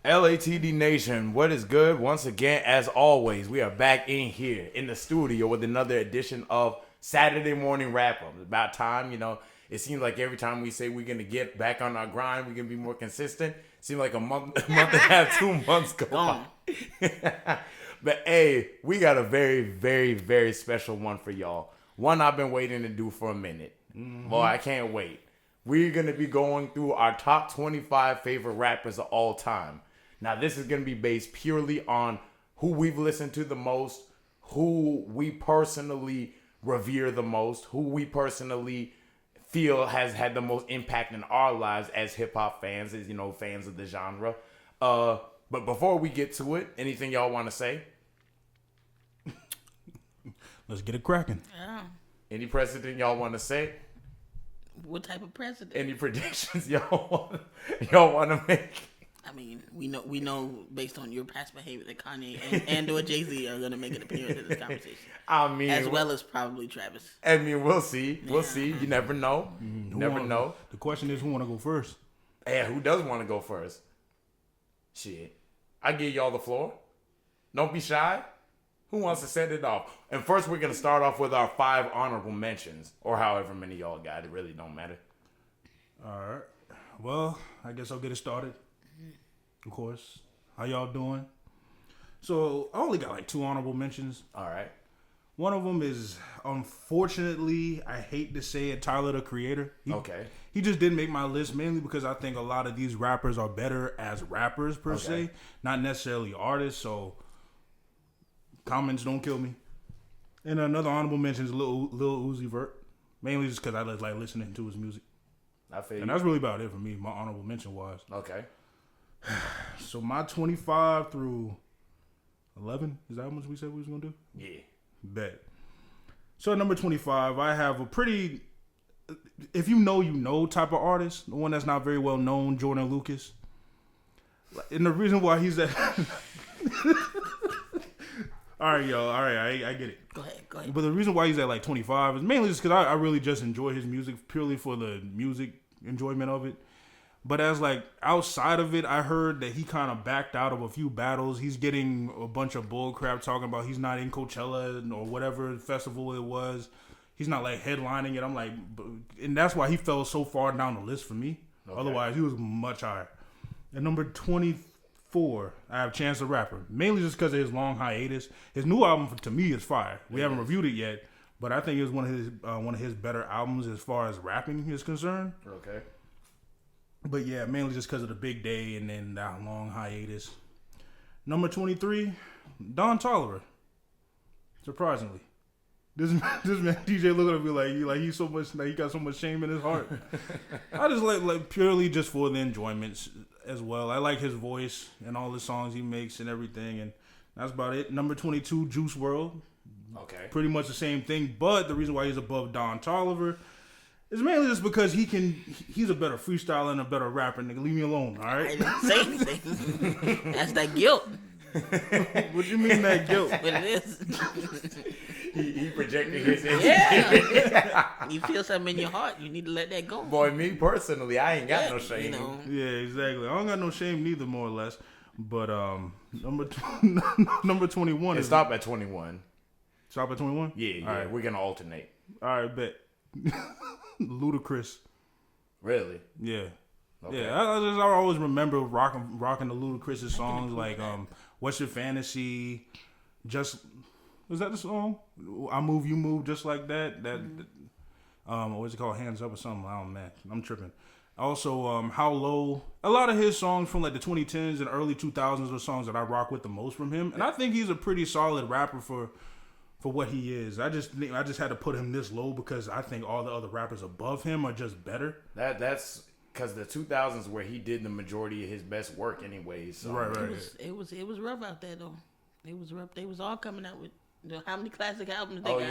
LATD Nation, what is good? Once again, as always, we are back in here in the studio with another edition of Saturday Morning Wrap-Up. It's about time, it seems like every time we say we're going to get back on our grind, we're going to be more consistent. It seems like a month and a half, 2 months go on. But hey, we got a very, very, very special one for y'all. One I've been waiting to do for a minute. Boy, I can't wait. We're going to be going through our top 25 favorite rappers of all time. Now, this is going to be based purely on who we've listened to the most, who we personally revere the most, who we personally feel has had the most impact in our lives as hip-hop fans, as, fans of the genre. But before we get to it, anything y'all want to say? Let's get it cracking. Yeah. Any precedent y'all want to say? What type of president? Any predictions y'all want to make? I mean, we know based on your past behavior that Kanye and or Jay-Z are gonna make an appearance in this conversation. I mean, as well as probably Travis. I mean, we'll see. We'll see. You never know. Never know. The question is, who want to go first? Yeah, who does want to go first? Shit, I give y'all the floor. Don't be shy. Who wants to set it off? And first, we're gonna start off with our 5 honorable mentions, or however many y'all got. It really don't matter. All right. Well, I guess I'll get it started. Of course. How y'all doing? So, I only got like 2 honorable mentions. All right. One of them is, unfortunately, I hate to say it, Tyler, the Creator. He just didn't make my list, mainly because I think a lot of these rappers are better as rappers, per se. Not necessarily artists, so comments don't kill me. And another honorable mention is Lil Uzi Vert. Mainly just because I like listening to his music. I feel And that's really about it for me, my honorable mention wise. Okay. So my 25 through 11, is that how much we said we was going to do? Yeah. Bet. So at number 25, I have a pretty, if you know type of artist, the one that's not very well known, Jordan Lucas. And the reason why he's at... All right, yo. All right, I get it. Go ahead. But the reason why he's at like 25 is mainly just because I really just enjoy his music purely for the music enjoyment of it. But as like outside of it, I heard that he kind of backed out of a few battles. He's getting a bunch of bull crap talking about he's not in Coachella or whatever festival it was. He's not like headlining it. I'm like, and that's why he fell so far down the list for me. Okay. Otherwise, he was much higher. At number 24, I have Chance the Rapper. Mainly just because of his long hiatus. His new album, to me, is fire. We haven't reviewed it yet, but I think it was one of his better albums as far as rapping is concerned. Okay. But yeah, mainly just because of the big day and then that long hiatus. Number 23, Don Toliver. Surprisingly. This man DJ looking at me like he's so much, like he got so much shame in his heart. I just like purely just for the enjoyment as well. I like his voice and all the songs he makes and everything, and that's about it. Number 22, Juice WRLD. Okay. Pretty much the same thing, but the reason why he's above Don Toliver is mainly just because he's a better freestyler and a better rapper, nigga. Leave me alone, all right? I didn't say anything. That's that guilt. What you mean that guilt? That's what it is. He projected his Yeah. You feel something in your heart, you need to let that go. Boy, me personally, I ain't got no shame. Yeah, exactly. I don't got no shame neither, more or less. But number 21 is... Stop at 21. Stop at 21? Yeah. All right. We're going to alternate. All right, bet. Ludacris. Really? Yeah. Okay. Yeah, I always remember rocking the Ludacris songs like What's Your Fantasy, Just... Was that the song? I Move, You Move, Just Like That. What's it called? Hands Up or something? Oh, man. I'm tripping. Also, How Low. A lot of his songs from like the 2010s and early 2000s are songs that I rock with the most from him. And I think he's a pretty solid rapper for what he is. I just had to put him this low because I think all the other rappers above him are just better. That's because the 2000s where he did the majority of his best work anyways. So. Right. It was rough out there though. It was rough. They was all coming out with how many classic albums they got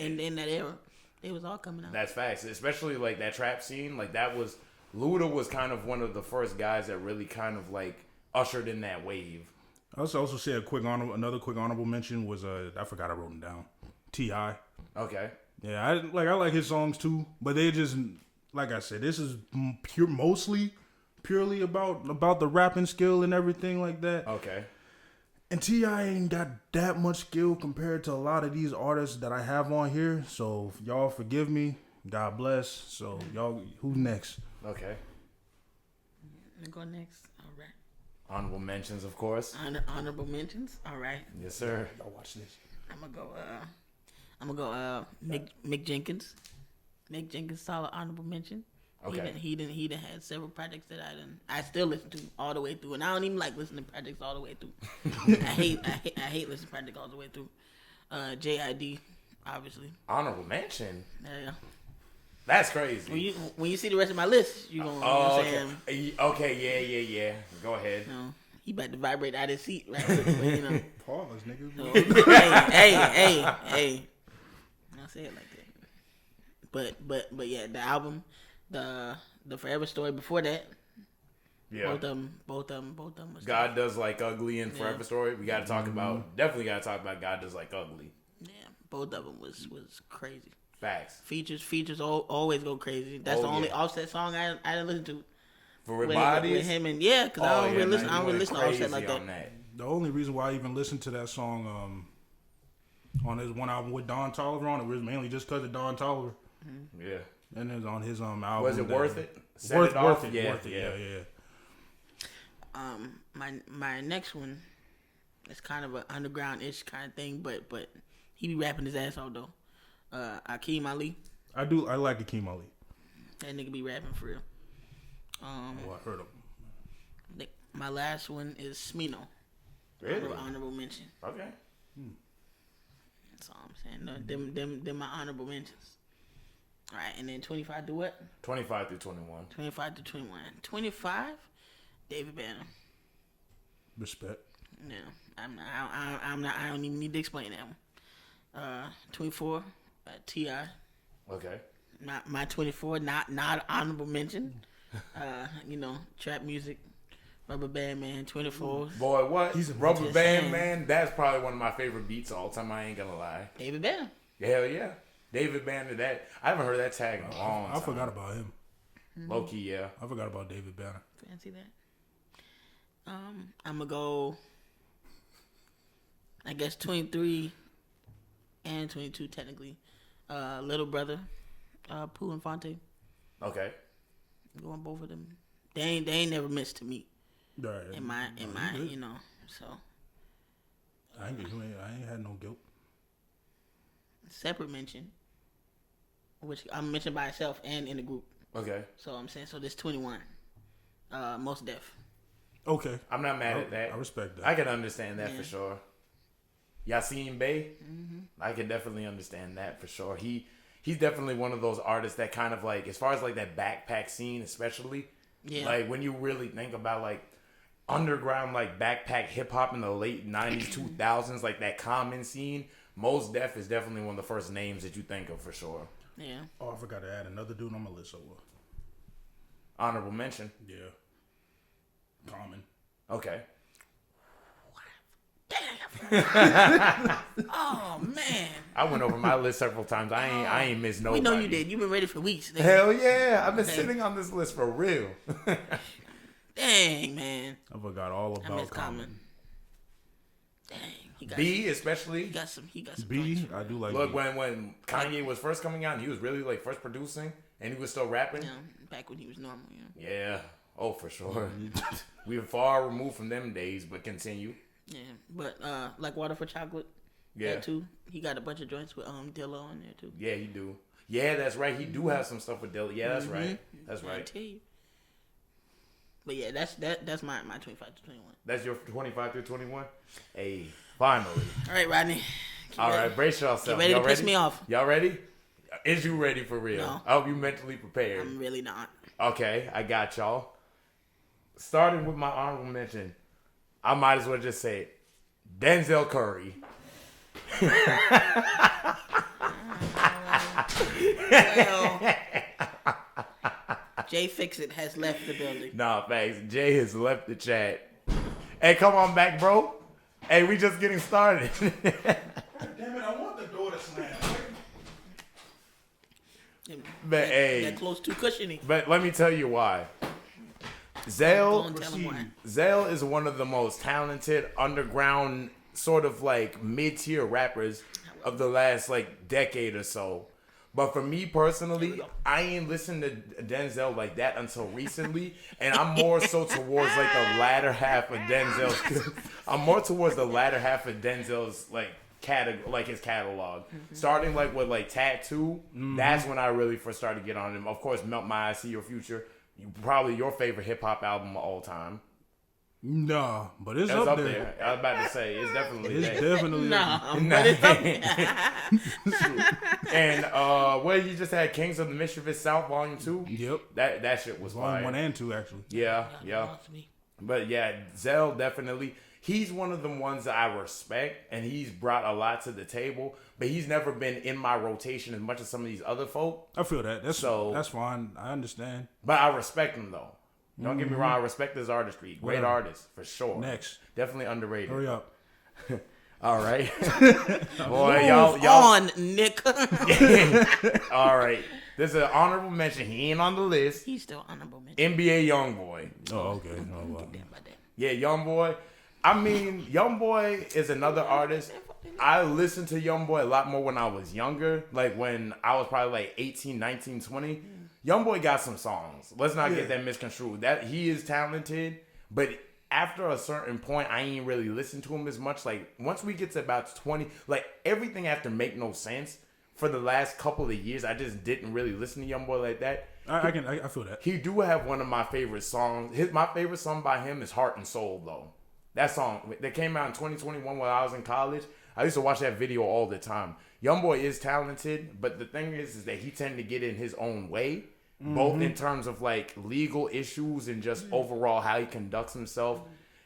in that era. They was all coming out. That's facts. Especially like that trap scene. Like that was Luda was kind of one of the first guys that really kind of like ushered in that wave. I also say another quick honorable mention was I forgot I wrote them down. T.I. Okay. Yeah, I like his songs too, but they just like I said, this is mostly purely about the rapping skill and everything like that. Okay. And T.I. ain't got that much skill compared to a lot of these artists that I have on here. So y'all forgive me. God bless. So y'all, who's next? Okay. I'm gonna go next. All right. Honorable mentions, of course. Honorable mentions. All right. Yes, sir. Y'all watch this. I'm gonna go. Mick Jenkins. Mick Jenkins, solid honorable mention. Okay. He done had several projects that I still listen to all the way through, and I don't even like listening to projects all the way through. I hate listening to projects all the way through. JID, obviously. Honorable mention. Yeah. That's crazy. When you see the rest of my list, you gonna. You know what I'm saying? Okay. Yeah. Go ahead. You know, he about to vibrate out of his seat, right? But, you know. Pause, nigga. So, hey. Don't say it like that. But yeah, the album, the Forever Story before that. Yeah. Both of them was God Does Like Ugly and Forever Story. We got to talk about. Definitely got to talk about God Does Like Ugly. Yeah, both of them was crazy. Facts. Features always go crazy. That's the only Offset song I didn't listen to. For Bodies? With him and because I don't really listen to Offset like that. The only reason why I even listened to that song on his one album with Don Toliver on it was mainly just because of Don Toliver. Mm-hmm. Yeah. And it's on his album. Was it worth it? Worth it. Yeah. My next one is kind of an underground-ish kind of thing, but he be rapping his ass off though. Akeem Ali. I like Akeem Ali. That nigga be rapping for real. I heard him. My last one is Smino. Really? Honorable mention. Okay. That's all I'm saying. No, them my honorable mentions. All right, and then 25 to what? 25 through 21. 25 to 21. 25, David Banner. Respect. No, I'm not. I don't even need to explain that one. 24, T.I. Okay. My 24, not honorable mention. Trap music. Rubber Band Man, 24. Boy, what? He's a Rubber Band Man. That's probably one of my favorite beats of all time. I ain't gonna lie. David Banner. Hell yeah. David Banner. That I haven't heard that tag in a long time. I forgot about him. Low key, yeah. I forgot about David Banner. Fancy that. I'm gonna go. I guess 23 and 22 technically. Little Brother, Pooh and Fonte. Okay. Going both of them. They ain't never missed to me. Right. In my so. I ain't had no guilt. Separate mention, which I'm mentioned by itself and in the group. Okay. So I'm saying this 21. Most Def. Okay. I'm not mad at that. I respect that. I can understand that for sure. Yasin Bey, I can definitely understand that for sure. He's definitely one of those artists that kind of like, as far as like that backpack scene, especially, like when you really think about like underground like backpack hip hop in the late 90s, 2000s, like that Common scene, Mos Def is definitely one of the first names that you think of for sure. Yeah. Oh, I forgot to add another dude on my list. Honorable mention. Yeah. Common. Okay. Oh man! I went over my list several times. I ain't missed nobody. We know you did. You've been ready for weeks. Nigga. Hell yeah! I've been sitting on this list for real. Dang man! I forgot all about Common. Dang, he got B especially. He got some. B, I do like. Look, B. when Kanye was first coming out, and he was really like first producing, and he was still rapping. Yeah, back when he was normal. Yeah. Yeah. Oh, for sure. We were far removed from them days, but continue. Yeah, but like Water for Chocolate. Yeah. That too. He got a bunch of joints with Dilla on there too. Yeah, he do. Yeah, that's right. He do have some stuff with Dilla. Yeah, that's right. That's right. I tell you. But yeah, that's my 25 to 21. That's your 25 through 21? Hey, finally. All right, Rodney. All right, brace yourself. Get ready to piss me off. Y'all ready? Is you ready for real? No. I hope you mentally prepared. I'm really not. Okay, I got y'all. Starting with my honorable mention, I might as well just say it. Denzel Curry. Well, Jay Fix-It has left the building. Nah, thanks. Jay has left the chat. Hey, come on back, bro. Hey, we just getting started. Damn it, I want the door to slam. But hey, that close too cushiony. but let me tell you why. Go Zell, and tell him why. Zell is one of the most talented underground sort of like mid-tier rappers of the last like decade or so. But for me personally, I ain't listened to Denzel like that until recently, and I'm more so towards like the latter half of Denzel's. I'm more towards the latter half of Denzel's like his catalog. Starting like with like Tattoo, that's when I really first started to get on him. Of course, Melt My Eyes, See Your Future, probably your favorite hip hop album of all time. Nah, but it's That's up there. I was about to say it's definitely It's there. definitely Nah, but it's up there. And well, you just had Kings of the Mischievous South Volume 2. Yep. That shit was Volume fire. 1 and 2 actually. Yeah. Lost me. But yeah, Zell definitely. He's one of the ones that I respect, and he's brought a lot to the table. But he's never been in my rotation as much as some of these other folk. I feel that. So- That's fine. I understand. But I respect him though. Don't get me wrong. I respect his artistry. Great Whatever. artist for sure. Next. Definitely underrated. Hurry up. All right. Boy, Move y'all. on, Nick. All right. There's an honorable mention. He ain't on the list. He's still honorable mention. NBA YoungBoy. Oh, okay. Oh, well. Damn about that. Yeah, YoungBoy. I mean, YoungBoy is another artist. I listened to YoungBoy a lot more when I was younger. Like when I was probably like 18, 19, 20. YoungBoy got some songs. Let's not get that misconstrued. That he is talented, but after a certain point, I ain't really listened to him as much. Like once we get to about 20, like everything after Make No Sense for the last couple of years, I just didn't really listen to YoungBoy like that. I feel that. He do have one of my favorite songs. My favorite song by him is Heart and Soul though. That song that came out in 2021 when I was in college. I used to watch that video all the time. YoungBoy is talented, but the thing is that he tended to get in his own way, both in terms of like legal issues and just overall how he conducts himself.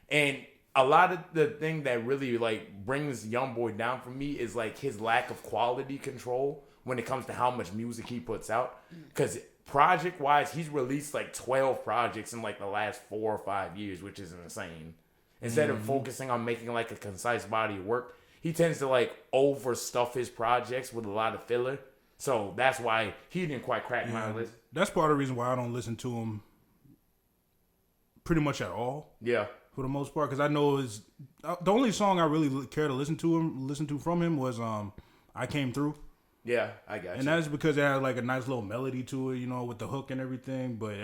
And a lot of the thing that really like brings YoungBoy down for me is like his lack of quality control when it comes to how much music he puts out. Because project wise, he's released like 12 projects in like the last 4 or 5 years, which is insane. Instead of focusing on making like a concise body of work, he tends to like overstuff his projects with a lot of filler. So that's why he didn't quite crack my list. That's part of the reason why I don't listen to him pretty much at all. Yeah. For the most part, because I know is the only song I really care to listen to from him was "I Came Through," Yeah, I got you. and that's because it had like a nice little melody to it, you know, with the hook and everything. But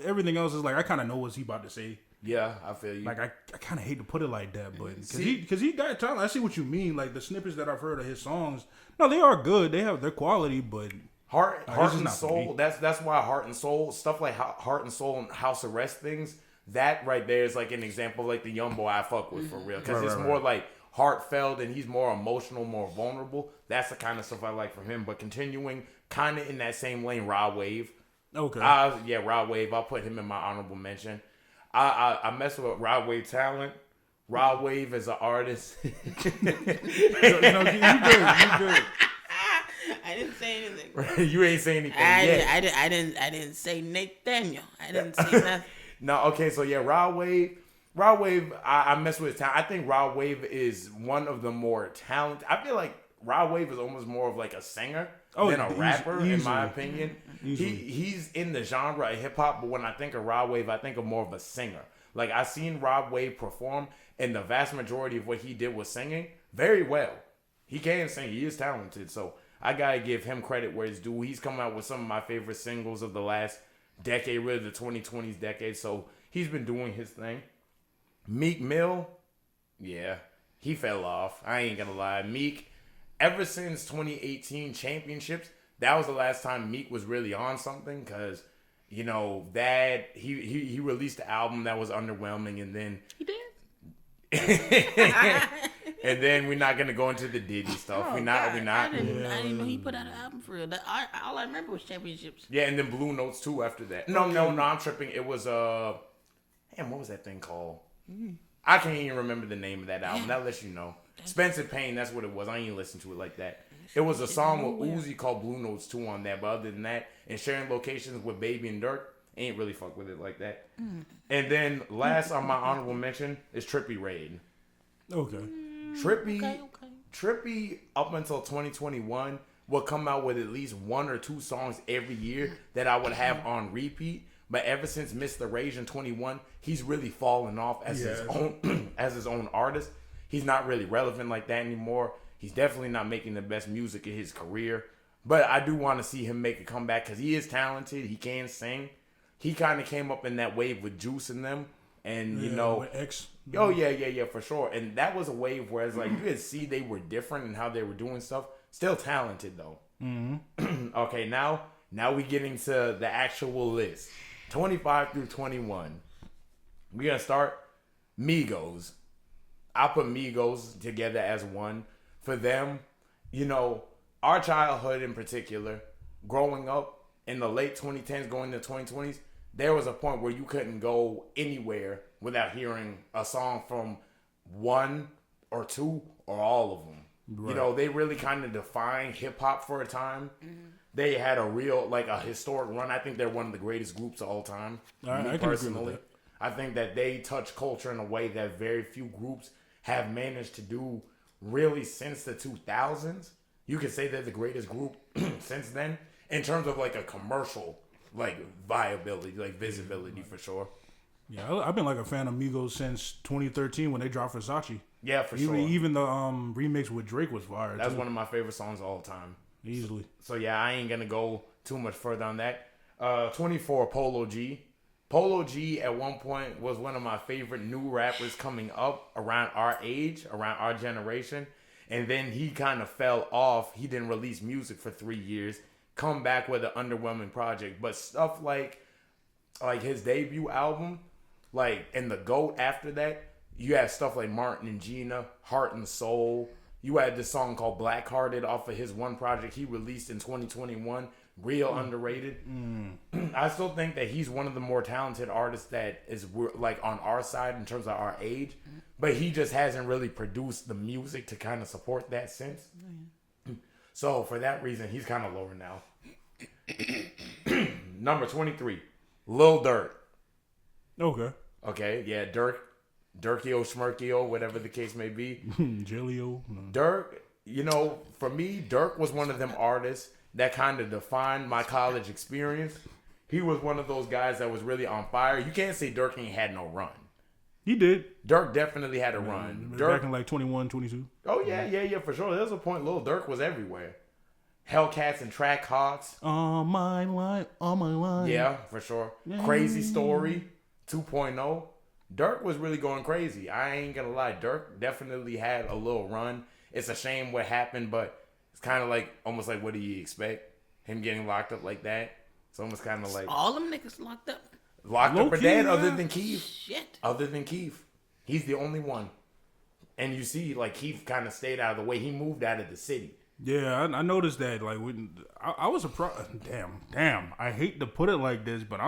everything else is like I kind of know what he about to say. Yeah, I feel you. Like I kind of hate to put it like that, but See- because he got talent. I see what you mean. Like the snippets that I've heard of his songs, no, they are good. They have their quality, but Heart it's and not for Soul. me. That's why Heart and Soul stuff like Heart and Soul and House Arrest things. That right there is like an example of like the YoungBoy I fuck with for real, because it's more like heartfelt and he's more emotional, more vulnerable. That's the kind of stuff I like from him. But continuing kind of in that same lane, Rod Wave. okay. Rod Wave. I'll put him in my honorable mention. I mess with Rod Wave talent. Rod Wave as an artist. You good. I didn't say anything. You ain't saying anything yet. I didn't say Nathaniel. I didn't say nothing. No, okay, so yeah, Rod Wave, I mess with his talent. I think Rod Wave is one of the more talented. I feel like Rod Wave is almost more of like a singer than a rapper, in my opinion. He's in the genre of hip hop, but when I think of Rod Wave, I think of more of a singer. Like I seen Rod Wave perform, and the vast majority of what he did was singing very well. He can sing. He is talented, so I gotta give him credit where it's due. He's come out with some of my favorite singles of the last decade, really the 2020s decade. So he's been doing his thing. Meek Mill, yeah, he fell off. I ain't gonna lie. Meek, ever since 2018 championships, that was the last time Meek was really on something, because you know that he released the album that was underwhelming, and then He did. and then we're not gonna go into the Diddy stuff. Oh, we're not. God. I didn't know he put out an album for real. All I remember was championships. Yeah, and then Blue Notes too after that. No, I'm tripping. It was damn, what was that thing called? I can't even remember the name of that album. That lets you know. Spencer Payne, that's what it was. I ain't listen to it like that. It was a song with Uzi called Blue Notes 2 on that, but other than that, and sharing locations with Baby and Dirk, ain't really fuck with it like that. And then last on my honorable mention is Trippie Redd. Okay. Trippie up until 2021 would come out with at least 1 or 2 songs every year that I would have on repeat. But ever since Mr. Rage in 21, he's really fallen off as his own as his own artist. He's not really relevant like that anymore. He's definitely not making the best music in his career. But I do want to see him make a comeback because he is talented. He can sing. He kind of came up in that wave with Juice and them. And, you know. With X. Oh, yeah, for sure. And that was a wave where it's like you could see they were different in how they were doing stuff. Still talented, though. Mm-hmm. Okay, now we get into the actual list. 25 through 21. We're going to start Migos. I put Migos together as one. For them, you know, our childhood in particular, growing up in the late 2010s, going to 2020s, there was a point where you couldn't go anywhere without hearing a song from one or two or all of them. Right. You know, they really kind of defined hip hop for a time. Mm-hmm. They had a real, like a historic run. I think they're one of the greatest groups of all time. Me personally, I think that they touch culture in a way that very few groups have managed to do really since the 2000s. You could say they're the greatest group since then in terms of like a commercial, like viability, like visibility for sure. Yeah, I've been like a fan of Migos since 2013 when they dropped Versace. Yeah, for sure. Even the remix with Drake was fire. That's one of my favorite songs of all time. Easily. So yeah, I ain't gonna go too much further on that. 24, Polo G. Polo G at one point was one of my favorite new rappers coming up around our age, around our generation. And then he kind of fell off. He didn't release music for 3 years. Come back with an underwhelming project. But stuff like his debut album, like, and the GOAT after that, you had stuff like Martin and Gina, Heart and Soul. You had this song called Blackhearted off of his one project he released in 2021. Real underrated. I still think that he's one of the more talented artists that is like on our side in terms of our age, but he just hasn't really produced the music to kind of support that since. So for that reason, he's kind of lower now. Number 23, Lil Durk. Okay, yeah, Durkio, Schmirkio, whatever the case may be. Jellio. Durk, you know, for me, Durk was one of them artists that kind of defined my college experience. He was one of those guys that was really on fire. You can't say Durk ain't had no run. He did. Dirk definitely had a run. Back in like 21, 22. Oh, yeah, for sure. There was a point Lil Durk was everywhere. Hellcats and Track Hawks. On my line. Yeah, for sure. Crazy Story 2.0. Dirk was really going crazy. I ain't gonna lie. Dirk definitely had a little run. It's a shame what happened, but it's kind of like, almost like, what do you expect? Him getting locked up like that? It's almost kind of like... All them niggas locked up. Locked up or dead, other than Keith. Shit. Other than Keith. He's the only one. And you see, like, Keith kind of stayed out of the way. He moved out of the city. Yeah, I noticed that. Like, when I was surprised. Damn. I hate to put it like this, but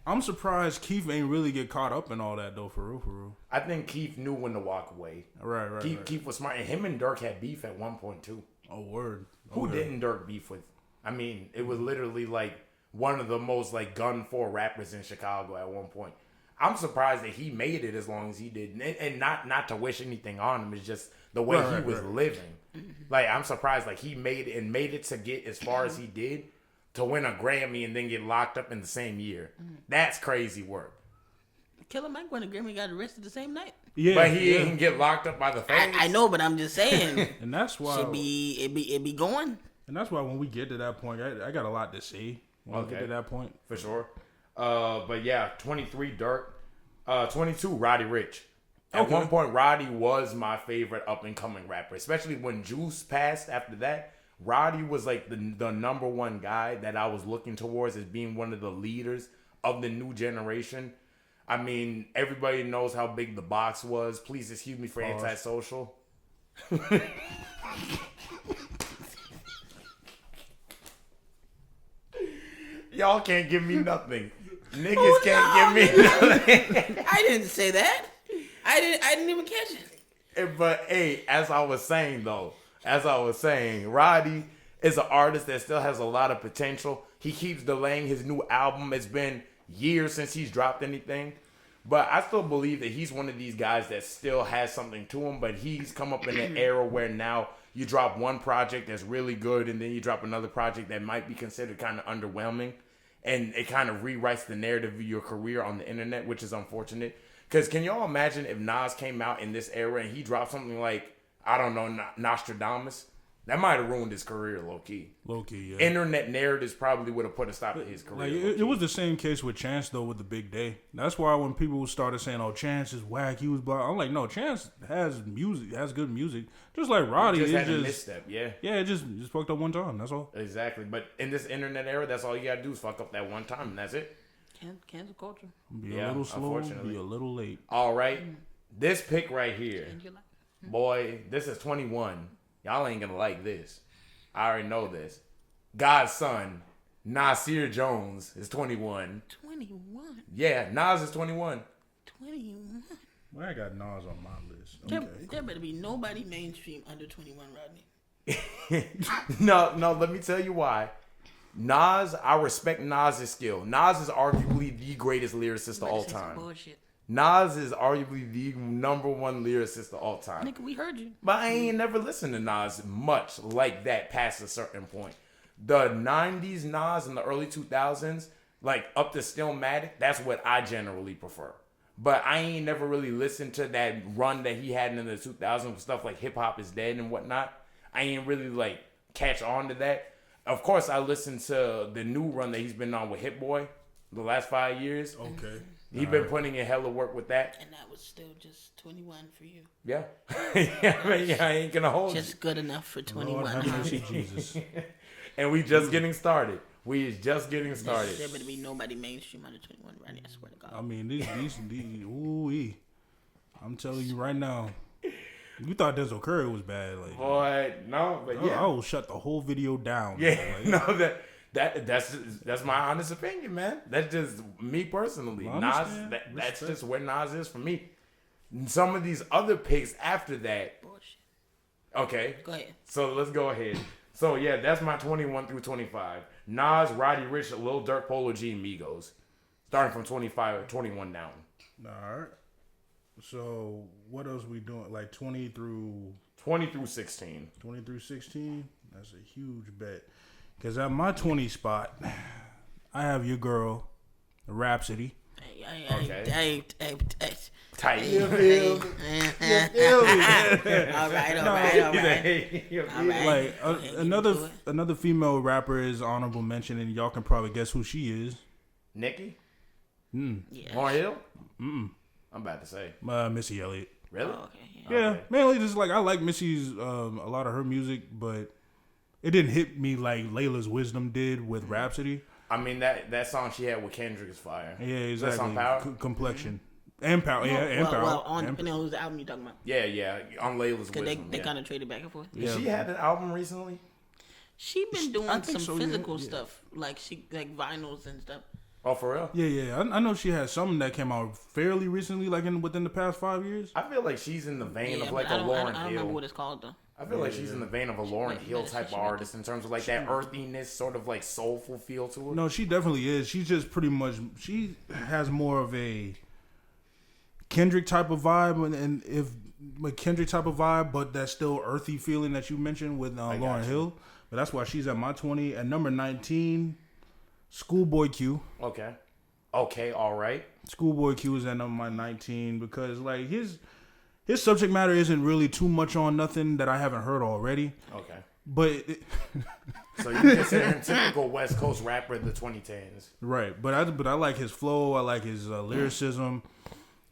I'm surprised Keith ain't really get caught up in all that, though, for real. I think Keith knew when to walk away. Right. Keith was smart. And him and Dirk had beef at one point, too. Oh, word. Who didn't Dirk beef with? I mean, it was literally, like, one of the most, like, gun-for rappers in Chicago at one point. I'm surprised that he made it as long as he did. And not to wish anything on him. It's just the way he was living. Like, I'm surprised, like, he made it to get as far as he did to win a Grammy and then get locked up in the same year. That's crazy work. Killer Mike won a Grammy, got arrested the same night. Yeah, but he didn't get locked up by the feds. I know, but I'm just saying. And that's why it be going. And that's why when we get to that point, I got a lot to say when we get to that point. For sure. But yeah, 23 Dirk, 22 Roddy Ricch. At one point, Roddy was my favorite up and coming rapper, especially when Juice passed. After that, Roddy was like the number one guy that I was looking towards as being one of the leaders of the new generation. I mean, everybody knows how big the box was. Please excuse me for antisocial. Y'all can't give me nothing. Niggas can't give me nothing. I didn't say that. I didn't even catch it. But hey, as I was saying, Roddy is an artist that still has a lot of potential. He keeps delaying his new album. It's been years since he's dropped anything. But I still believe that he's one of these guys that still has something to him. But he's come up in an era where now you drop one project that's really good and then you drop another project that might be considered kind of underwhelming. and it kind of rewrites the narrative of your career on the internet, which is unfortunate. Because can y'all imagine if Nas came out in this era and he dropped something like, I don't know, Nostradamus? That might have ruined his career, low key. Low key, yeah. Internet narratives probably would have put a stop to his career. Like, it was the same case with Chance though with the Big Day. That's why when people started saying, "Oh, Chance is whack," he was blah. I'm like, no, Chance has music, has good music. Just like Roddy, just it had just a misstep, yeah. Yeah, it just fucked up one time. That's all. Exactly. But in this internet era, that's all you gotta do is fuck up that one time, and that's it. Cancel culture. Be a little slow, be a little late. All right, this pick right here, Change your life. boy, this is 21. Y'all ain't gonna like this. I already know this. God's son, Nasir Jones, is 21. 21. Yeah, Nas is 21. 21. Well, I got Nas on my list. There better be nobody mainstream under 21, Rodney. No, let me tell you why. Nas, I respect Nas's skill. Nas is arguably the greatest lyricist of all time. Bullshit. Nas is arguably the number one lyricist of all time. Nigga, we heard you. But I ain't never listened to Nas much like that past a certain point. The 90s Nas and the early 2000s, like up to Stillmatic, that's what I generally prefer. But I ain't never really listened to that run that he had in the 2000s with stuff like Hip Hop is Dead and whatnot. I ain't really like catch on to that. Of course, I listened to the new run that he's been on with Hit Boy the last 5 years. Okay. He's been putting in hella work with that. And that was still just 21 for you. Yeah. I ain't gonna hold Just you. good enough for 21. Lord have huh? mercy, Jesus. And we just getting started. We is just getting started. There better be nobody mainstream under 21, Rodney. I swear to God. I mean, these ooh-wee. I'm telling you right now. You thought Denzel Curry was bad, like. Boy, no, but yeah. I will shut the whole video down. Yeah, Like, no, that's my honest opinion, man. That's just me personally. I Nas, understand. that's Respect. just where Nas is for me. And some of these other picks after that, Bullshit. okay. Go ahead. So let's go ahead. So yeah, that's my 21 through 25. Nas, Roddy Ricch, Lil Durk, Polo G, and Migos. Starting from 25 or 21 down. All right. So what else we doing? Like 20 through 20 through 16. 20 through 16? That's a huge bet. Because at my 20 spot, I have your girl, Rhapsody. Okay. Tight. All right. Like another female rapper is honorable mention, and y'all can probably guess who she is. Nicki? Yeah. Lauryn Hill? I'm about to say. Missy Elliott. Really? Oh, okay. Yeah, Okay. mainly just like I like Missy's a lot of her music, but it didn't hit me like Layla's Wisdom did with Rhapsody. I mean, that song she had with Kendrick is fire. Yeah, Is that exactly. song Power? Complexion and Power. Yeah, and Power. Well, And- depending on whose album you're talking about. Yeah. On Layla's Because Wisdom. they yeah. kind of traded back and forth. Yeah. She had an album recently? She been doing I think some so, yeah, physical yeah. stuff, like vinyls and stuff. Oh, for real? Yeah. I know she had something that came out fairly recently, like within the past 5 years. I feel like she's in the vein Yeah, of like but a I Lauryn don't remember Hill. what it's called though. I feel like she's in the vein of a Lauryn Hill type of she artist in terms of like that earthiness, sort of like soulful feel to it. No, she definitely is. She's just pretty much. She has more of a Kendrick type of vibe, and if a Kendrick type of vibe, but that still earthy feeling that you mentioned with got Lauryn you. Hill. But that's why she's at my 20. At number 19, Schoolboy Q. Okay, all right. Schoolboy Q is at number 19 because like his subject matter isn't really too much on nothing that I haven't heard already. Okay. But So you consider him typical West Coast rapper in the 2010s. right, but I like his flow. I like his lyricism.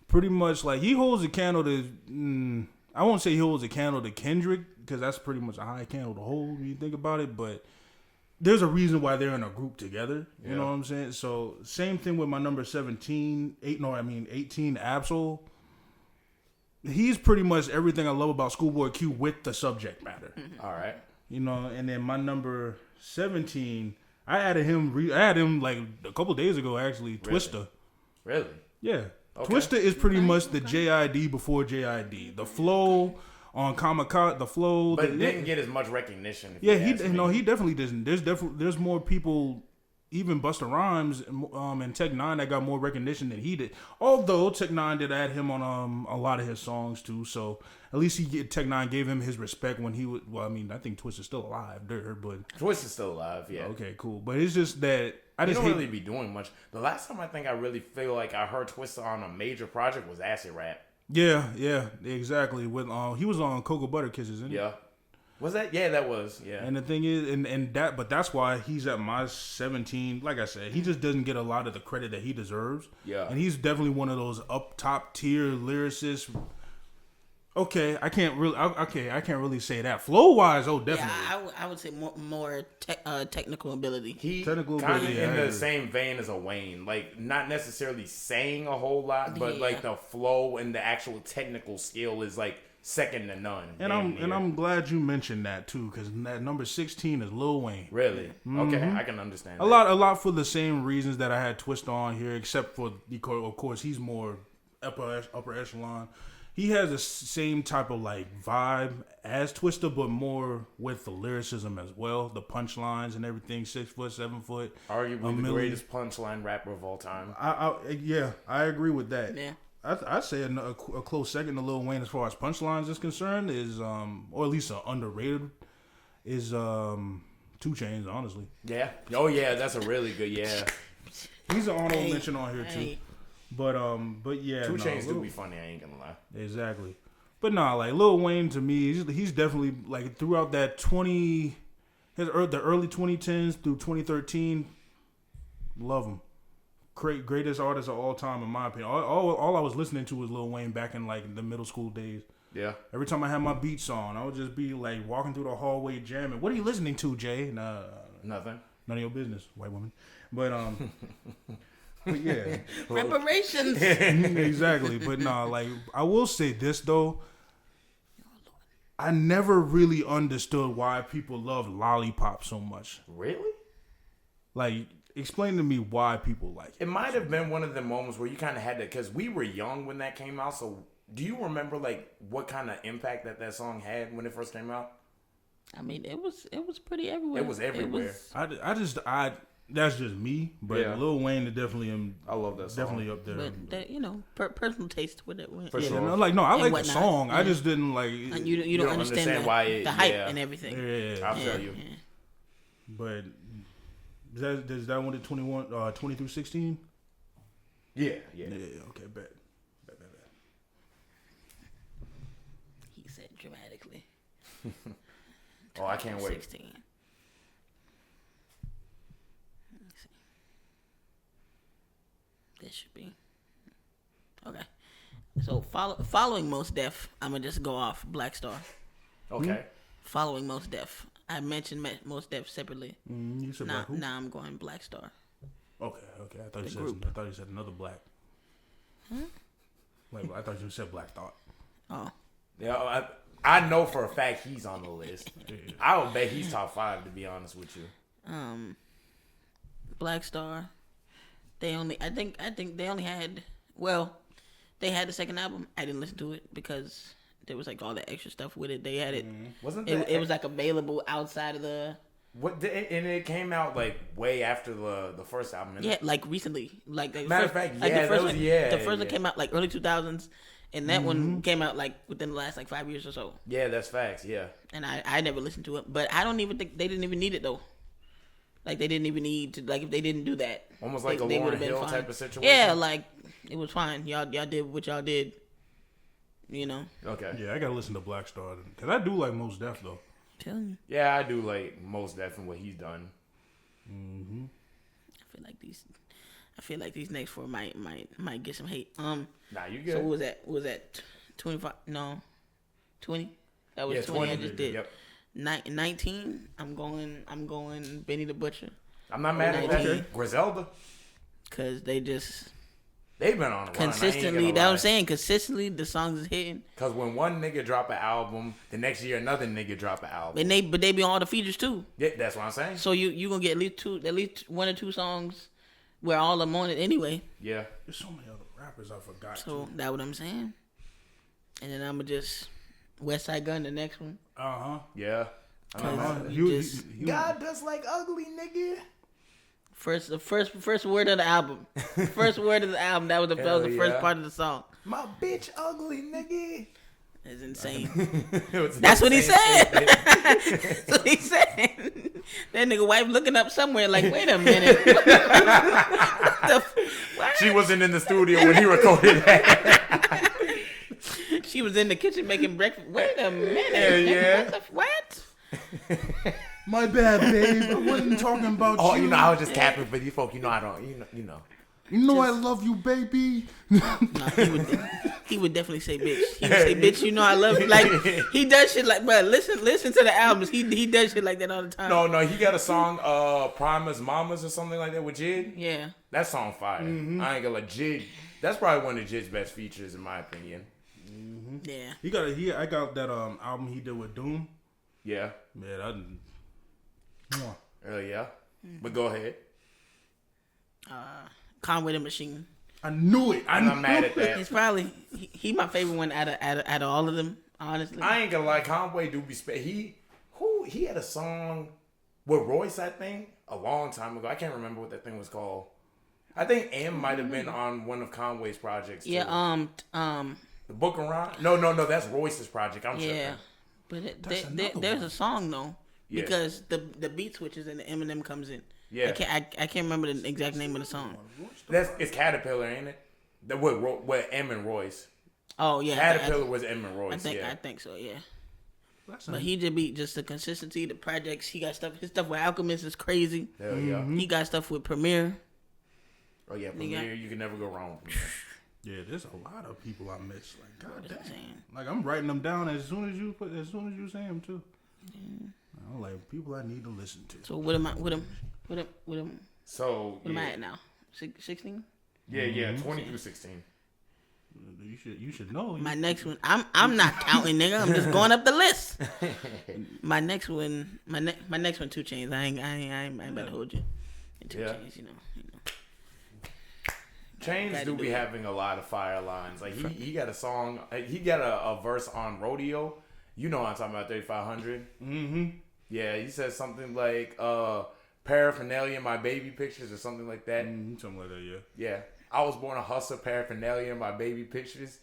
Pretty much like he holds a candle to. I won't say he holds a candle to Kendrick because that's pretty much a high candle to hold when you think about it. But there's a reason why they're in a group together. You know what I'm saying? So same thing with my number 18, Absol. He's pretty much everything I love about Schoolboy Q with the subject matter. All right. You know, and then my number 17, I added him like a couple days ago actually. Twista. Really? Yeah. Okay. Twista is pretty much the JID before JID. The flow on Kamikaze, the flow. But it didn't get as much recognition. Yeah, he definitely doesn't. There's more people, even Busta Rhymes and Tech Nine, that got more recognition than he did. Although Tech Nine did add him on a lot of his songs too, so at least Tech Nine gave him his respect when he was. Well, I mean, I think Twista's still alive, but Twist is still alive, yeah. okay, cool. But it's just that I He just don't hate. really be doing much. The last time I think I really feel like I heard Twista on a major project was Acid Rap. Yeah, exactly. With he was on Cocoa Butter Kisses, isn't he? Yeah. Was that? Yeah, that was. Yeah. And the thing is, but that's why he's at my 17. Like I said, he just doesn't get a lot of the credit that he deserves. Yeah. And he's definitely one of those up top tier lyricists. Okay, I can't really say that. Flow wise, oh definitely. Yeah, I would say more technical ability. He Technical kind of ability, in I the agree. same vein as a Wayne, like not necessarily saying a whole lot, but Yeah. like the flow and the actual technical skill is like second to none. And I'm glad you mentioned that too, because that number 16 is Lil Wayne. really okay. I can understand A lot for the same reasons that I had Twista on here, except for of course he's more upper echelon. He has the same type of like vibe as Twista, but more with the lyricism as well, the punchlines and everything. 6 foot, 7 foot, Arguably the greatest punchline rapper of all time. I agree with that. Yeah. I'd say a close second to Lil Wayne as far as punchlines is concerned is or at least underrated is 2 Chainz, honestly. Yeah. Oh yeah, that's a really good yeah. He's an honorable mention on here too. Hey. But yeah, 2 no, Chainz do Lil- be funny. I ain't gonna lie. Exactly. But nah, like Lil Wayne to me, he's definitely like throughout that the early 2010s through 2013, love him. Greatest artist of all time in my opinion. All I was listening to was Lil Wayne back in like the middle school days. Yeah. Every time I had my beats on, I would just be like walking through the hallway jamming. What are you listening to, Jay? Nah, Nothing. none of your business, white woman. But but yeah. Reparations. Exactly. But nah, like I will say this though. I never really understood why people love Lollipop so much. Really? Like, explain to me why people like it. It might have been one of the moments where you kind of had to, because we were young when that came out. So, do you remember like what kind of impact that song had when it first came out? I mean, it was pretty everywhere. It was everywhere. That's just me. But Yeah. Lil Wayne is definitely I love that song. definitely up there. But that, personal taste with it went. For Yeah, sure. no, like no, I like the whatnot. song. I Yeah. just didn't like. And you don't understand why the hype yeah. and everything. Yeah, I'll tell you. Yeah. but does that one to 20 through 16? Yeah. Yeah, okay, bet. He said dramatically. Oh, I can't wait. 16. Let's see. This should be okay. So following Mos Def, I'm gonna just go off Black Star. Okay. Following Mos Def, I mentioned Mos Def separately. You said Now, Black who? now I'm going Black Star. Okay. I thought group. you said another black. Like I thought you said Black Thought. Oh, Yeah, I know for a fact he's on the list. I would bet he's top 5 to be honest with you. Black Star. I think they only had. Well, they had the second album. I didn't listen to it because there was like all the extra stuff with it. They had it. Wasn't It was like available outside of the. and it came out like way after the first album. Yeah, like recently. Like the Matter of first- fact, like yeah, the first that was- one, yeah, the first one yeah. came out like early 2000s, and that one came out like within the last like 5 years or so. Yeah, that's facts. Yeah. And I never listened to it, but I don't even think they didn't even need it though. Like they didn't even need to. Like if they didn't do that, Almost like a they Lauryn would've been Hill fine. type of situation? Yeah, like it was fine. Y'all did what y'all did. You know. Okay. Yeah, I gotta listen to Black Star because I do like Mos Def though. Telling you. Yeah, I do like most definitely what he's done. I feel like these next 4 might get some hate. Nah, you good. So what was that? What was that 25? No, 20. That was Yeah, 20. I 20. just did. Yep. 19. I'm going Benny the Butcher I'm not mad at that. 19. Griselda, because they just they've been on a consistently. That's what I'm saying. Consistently, the songs is hitting. Because when one nigga drop an album, the next year another nigga drop an album. But they be on all the features too. Yeah, that's what I'm saying. So you gonna get at least 1 or 2 songs where all of them on it anyway. Yeah. There's so many other rappers I forgot. So that's what I'm saying. And then I'ma just West Side Gun the next one. Yeah. God does like ugly, nigga. The first word of the album. First word of the album. That was the Hell first yeah. part of the song. My bitch ugly, nigga. It's insane. It's That's what he insane. said. That's what he said. That nigga wife looking up somewhere like, wait a minute. What? She wasn't in the studio when he recorded that. She was in the kitchen making breakfast. Wait a minute. Yeah. What? My bad, babe. I wasn't talking about Oh, you. you know, I was just capping for you folk. You know, I don't. You know. You know I love you, baby. No, he would definitely say bitch. He would say bitch. You know I love you. Like he does shit like, bro. Listen to the albums. He does shit like that all the time. No, he got a song, Primus Mamas or something like that with Jid. Yeah. That song fire. I ain't gonna like Jid. That's probably one of Jid's best features in my opinion. Yeah. I got that album he did with Doom. Yeah. Yeah, that. Yeah. But go ahead. Conway the Machine. I knew it. I'm not mad at that. He's probably he my favorite one out of all of them. Honestly. I ain't gonna lie, Conway do be he had a song with Royce, I think, a long time ago. I can't remember what that thing was called. I think M might have been on one of Conway's projects too. Yeah. The Book of Ron? No, that's Royce's project. I'm Yeah. tripping. But there's a song though, Yeah. because the beat switches and the Eminem comes in. Yeah. I can't remember the exact name of the song. It's Caterpillar, ain't it? That with M and Royce. Oh yeah. Caterpillar was M and Royce. I think so. Yeah. But he just be just the consistency, the projects. He got stuff. His stuff with Alchemist is crazy. Hell yeah. He got stuff with Premiere. Oh yeah, Premiere, you can never go wrong with Premiere. Yeah, there's a lot of people I miss. Like, God damn. Insane. Like, I'm writing them down as soon as you say them too. I'm like people I need to listen to. So what am I? What am So I at now? 16. Yeah, 20 through 16. You should know. My next one. I'm not counting, nigga. I'm just going up the list. My next one. My next one. 2 Chainz. I ain't about to hold you. 2 Chainz. You know. Chainz do be having a lot of fire lines. Like he got a song. He got a verse on Rodeo. You know what I'm talking about, 3500. Mm-hmm. Yeah, he says something like paraphernalia in my baby pictures or something like that. Something like that, yeah. Yeah. I was born a hustler, paraphernalia in my baby pictures.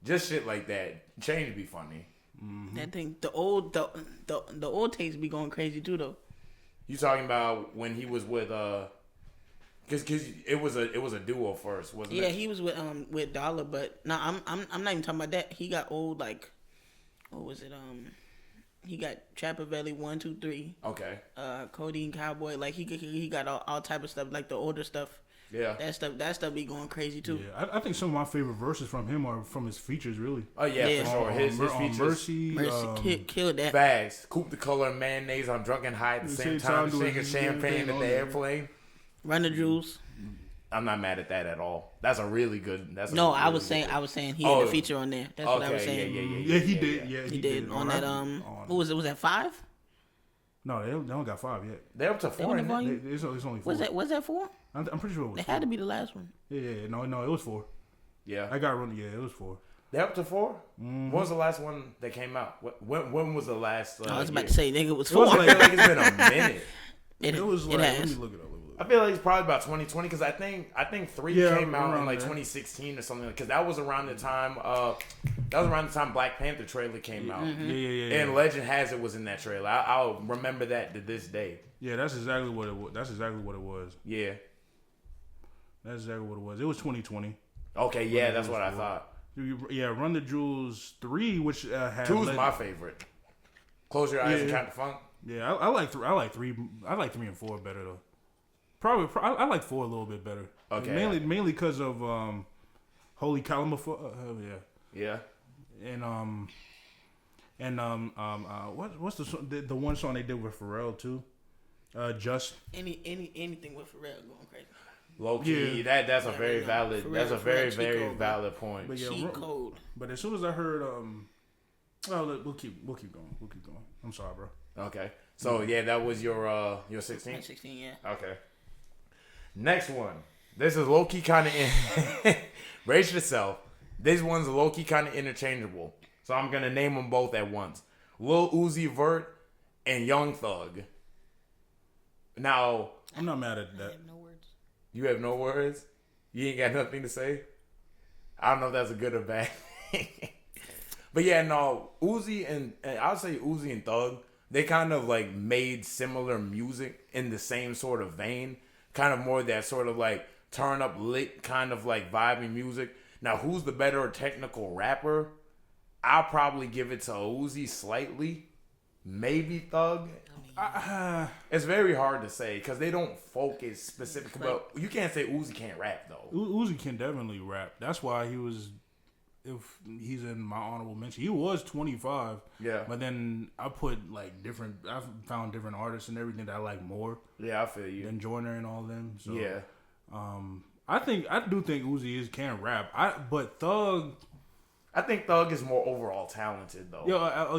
Just shit like that. Chainz be funny. Mm-hmm. That thing, the old tapes be going crazy too though. You talking about when he was with cause it was a duo first, wasn't it? Yeah, he was with Dollar, but no, I'm not even talking about that. He got old, like, what was it? He got Trappavelli 1, 2, 3. Okay. Codeine Cowboy, like he got all type of stuff, like the older stuff. Yeah. That stuff be going crazy too. Yeah, I think some of my favorite verses from him are from his features, really. Oh yeah, for sure. His features. Mercy, Killed that. Bags. Coupe the color of mayonnaise on drunken high at the same time. Drinking champagne at the airplane. Run the Jewels. I'm not mad at that at all. That's a really good. I was saying he had a feature on there. That's what I was saying. Yeah, he did. Yeah, he did on that. What was it? Was that 5? No, they don't got 5 yet. They're up to 4. It's only 4. Was that 4? I'm pretty sure it was. It 4. had to be the last one. Yeah, no, it was 4. Yeah, I got run. Yeah, it was 4. They're up to 4. When was the last one that came out? When was the last? I was about to say, nigga, it was It was 4. I feel like it's been a minute. It was like, has. let me look it up. I feel like it's probably about 2020 because I think 3 came out in like there. 2016 or something. Because that was around the time Black Panther trailer came out. Yeah. And legend has it was in that trailer. I'll remember that to this day. Yeah, that's exactly what it was. That's exactly what it was. Yeah. That's exactly what it was. It was 2020. Okay, yeah, that's what I thought. Yeah, Run the Jewels 3, which had 2's my favorite. Close Your Eyes and Count the Funk. Yeah, I like 3. I like 3 and 4 better though. Probably, I like 4 a little bit better. Okay. Mainly because of Holy Kalima. Yeah. What's the one song they did with Pharrell too? Just anything with Pharrell going crazy. Low key, that's a very valid. That's a very valid point. But yeah, Cheat code. But as soon as I heard, we'll keep going. I'm sorry, bro. Okay. So yeah, that was your 16. 16, yeah. Okay. Next one. This is low key kind of brace yourself. This one's low key kind of interchangeable. So I'm gonna name them both at once. Lil Uzi Vert and Young Thug. Now I'm not mad at that. I have no words. You have no words. You ain't got nothing to say. I don't know if that's a good or bad. But yeah, no, Uzi and I'll say Uzi and Thug, they kind of like made similar music in the same sort of vein. Kind of more that sort of like turn up lit kind of like vibing music. Now, who's the better technical rapper? I'll probably give it to Uzi slightly. Maybe Thug. It's very hard to say because they don't focus specifically. But you can't say Uzi can't rap though. Uzi can definitely rap. That's why he was. If he's in my honorable mention, he was 25. Yeah. But then I put like different. I found different artists and everything that I like more. Yeah, I feel you. Than Joyner and all them. So, yeah. I do think Uzi can rap. But Thug. I think Thug is more overall talented though.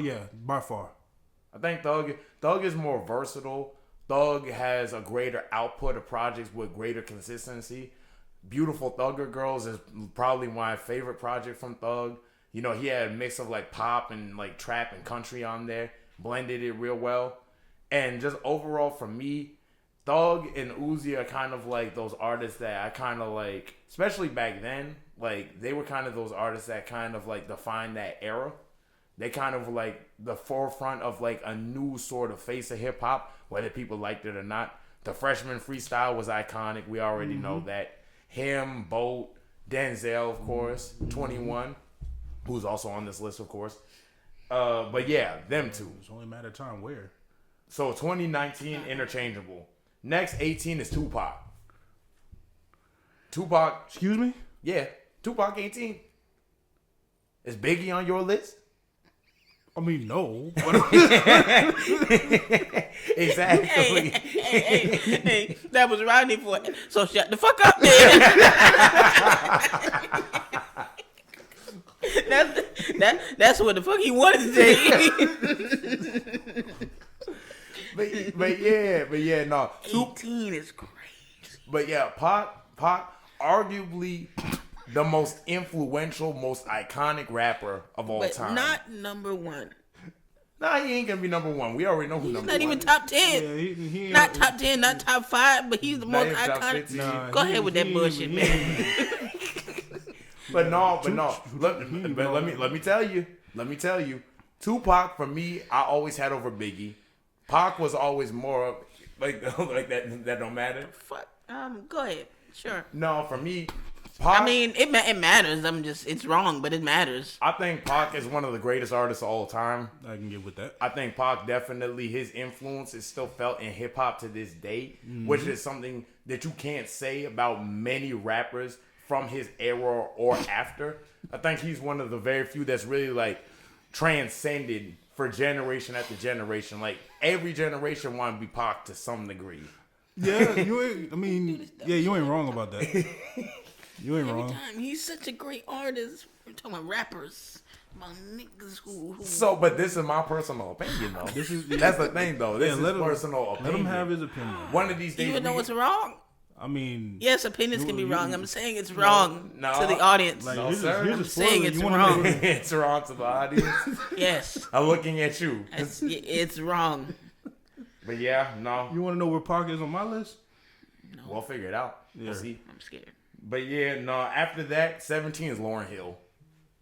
Yeah, by far. I think Thug is more versatile. Thug has a greater output of projects with greater consistency. Beautiful Thugger Girls is probably my favorite project from Thug. You know, he had a mix of like pop and like trap and country on there. Blended it real well. And just overall for me, Thug and Uzi are kind of like those artists that I kind of like, especially back then, like they were kind of those artists that kind of like defined that era. They kind of like the forefront of like a new sort of face of hip hop, whether people liked it or not. The Freshman freestyle was iconic. We already know that. Him, Boat, Denzel, of course, 21, who's also on this list, of course. But yeah, them two. It's only a matter of time where. So 2019, interchangeable. Next 18 is Tupac. Tupac. Excuse me? Yeah, Tupac 18. Is Biggie on your list? I mean, no. Exactly. Hey, that was Rodney for it. So shut the fuck up, man. That's what the fuck he wanted to say. but yeah, no. 18 is crazy. But yeah, Pac, arguably the most influential, most iconic rapper of all time. Not number one. Nah, he ain't gonna be number one. We already know who He's number not one even is. top 10. Yeah, he not top 10, not top 5, but he's the Not most even top iconic. 15. Go ahead with that bullshit, man. But let me tell you. Tupac for me, I always had over Biggie. Pac was always more like that. That don't matter. Fuck. Go ahead. Sure. No, for me, Pac. I mean, it matters. It's wrong, but it matters. I think Pac is one of the greatest artists of all time. I can get with that. I think Pac definitely, his influence is still felt in hip hop to this day, which is something that you can't say about many rappers from his era or after. I think he's one of the very few that's really like transcended for generation after generation. Like every generation want to be Pac to some degree. Yeah, you ain't wrong about that. You ain't Every wrong. time he's such a great artist. We're talking about rappers, about niggas who. So, but this is my personal opinion, though. That's the thing, though. This is personal opinion. Let him have his opinion. One of these days, You know what's wrong? I mean, yes, opinions can be wrong. I'm saying it's wrong no, to the audience. like, No, here's sir. a I'm spoiler. saying it's You wanna wrong. know- it's wrong to the audience. Yes, I'm looking at you. it's wrong. But yeah, no. You want to know where Pac is on my list? We'll figure it out. Yeah. We'll see. I'm scared. But yeah, no. After that, 17 is Lauryn Hill.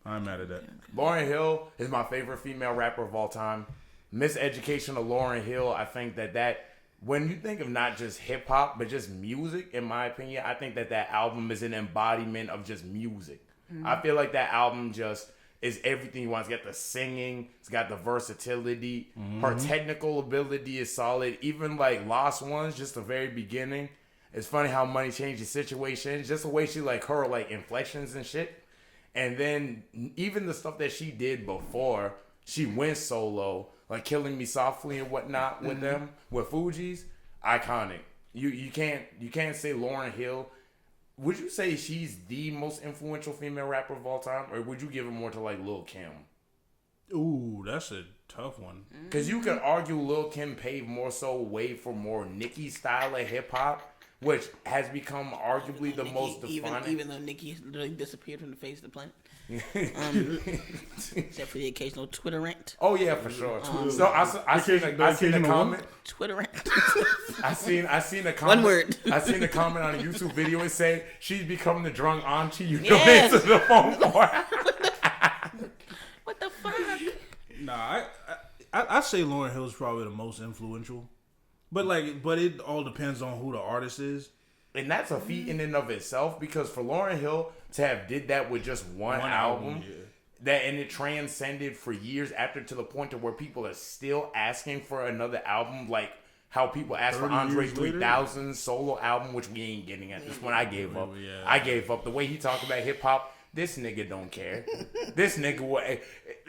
I'm mad at that. Lauryn Hill is my favorite female rapper of all time. Miseducation of Lauryn Hill, I think that when you think of not just hip hop, but just music, in my opinion, I think that album is an embodiment of just music. I feel like that album just is everything you want. It's got the singing, it's got the versatility, her technical ability is solid. Even like Lost Ones, just the very beginning. It's funny how money changes situations, just the way she like her like inflections and shit. And then even the stuff that she did before she went solo, like Killing Me Softly and whatnot with them, with Fugees, iconic. You can't say Lauryn Hill. Would you say she's the most influential female rapper of all time, or would you give it more to like Lil Kim? Ooh, that's a tough one. Because you could argue Lil Kim paved more so way for more Nicki style of hip hop, which has become arguably the most defining. Even though Nicki literally disappeared from the face of the planet. Except for the occasional Twitter rant. Oh yeah, for sure. So I seen a comment. Twitter rant. I seen a comment. One word. I seen a comment on a YouTube video. It said she's become the drunk auntie you Yes. donate to the phone for. What the fuck? Nah, I say Lauryn Hill is probably the most influential, but it all depends on who the artist is. And that's a feat in and of itself, because for Lauryn Hill to have did that with just one album, and it transcended for years after, to the point to where people are still asking for another album, like how people ask for Andre 3000's solo album, which we ain't getting at this point. I gave up. Yeah. I gave up. The way he talked about hip hop, this nigga don't care. This nigga,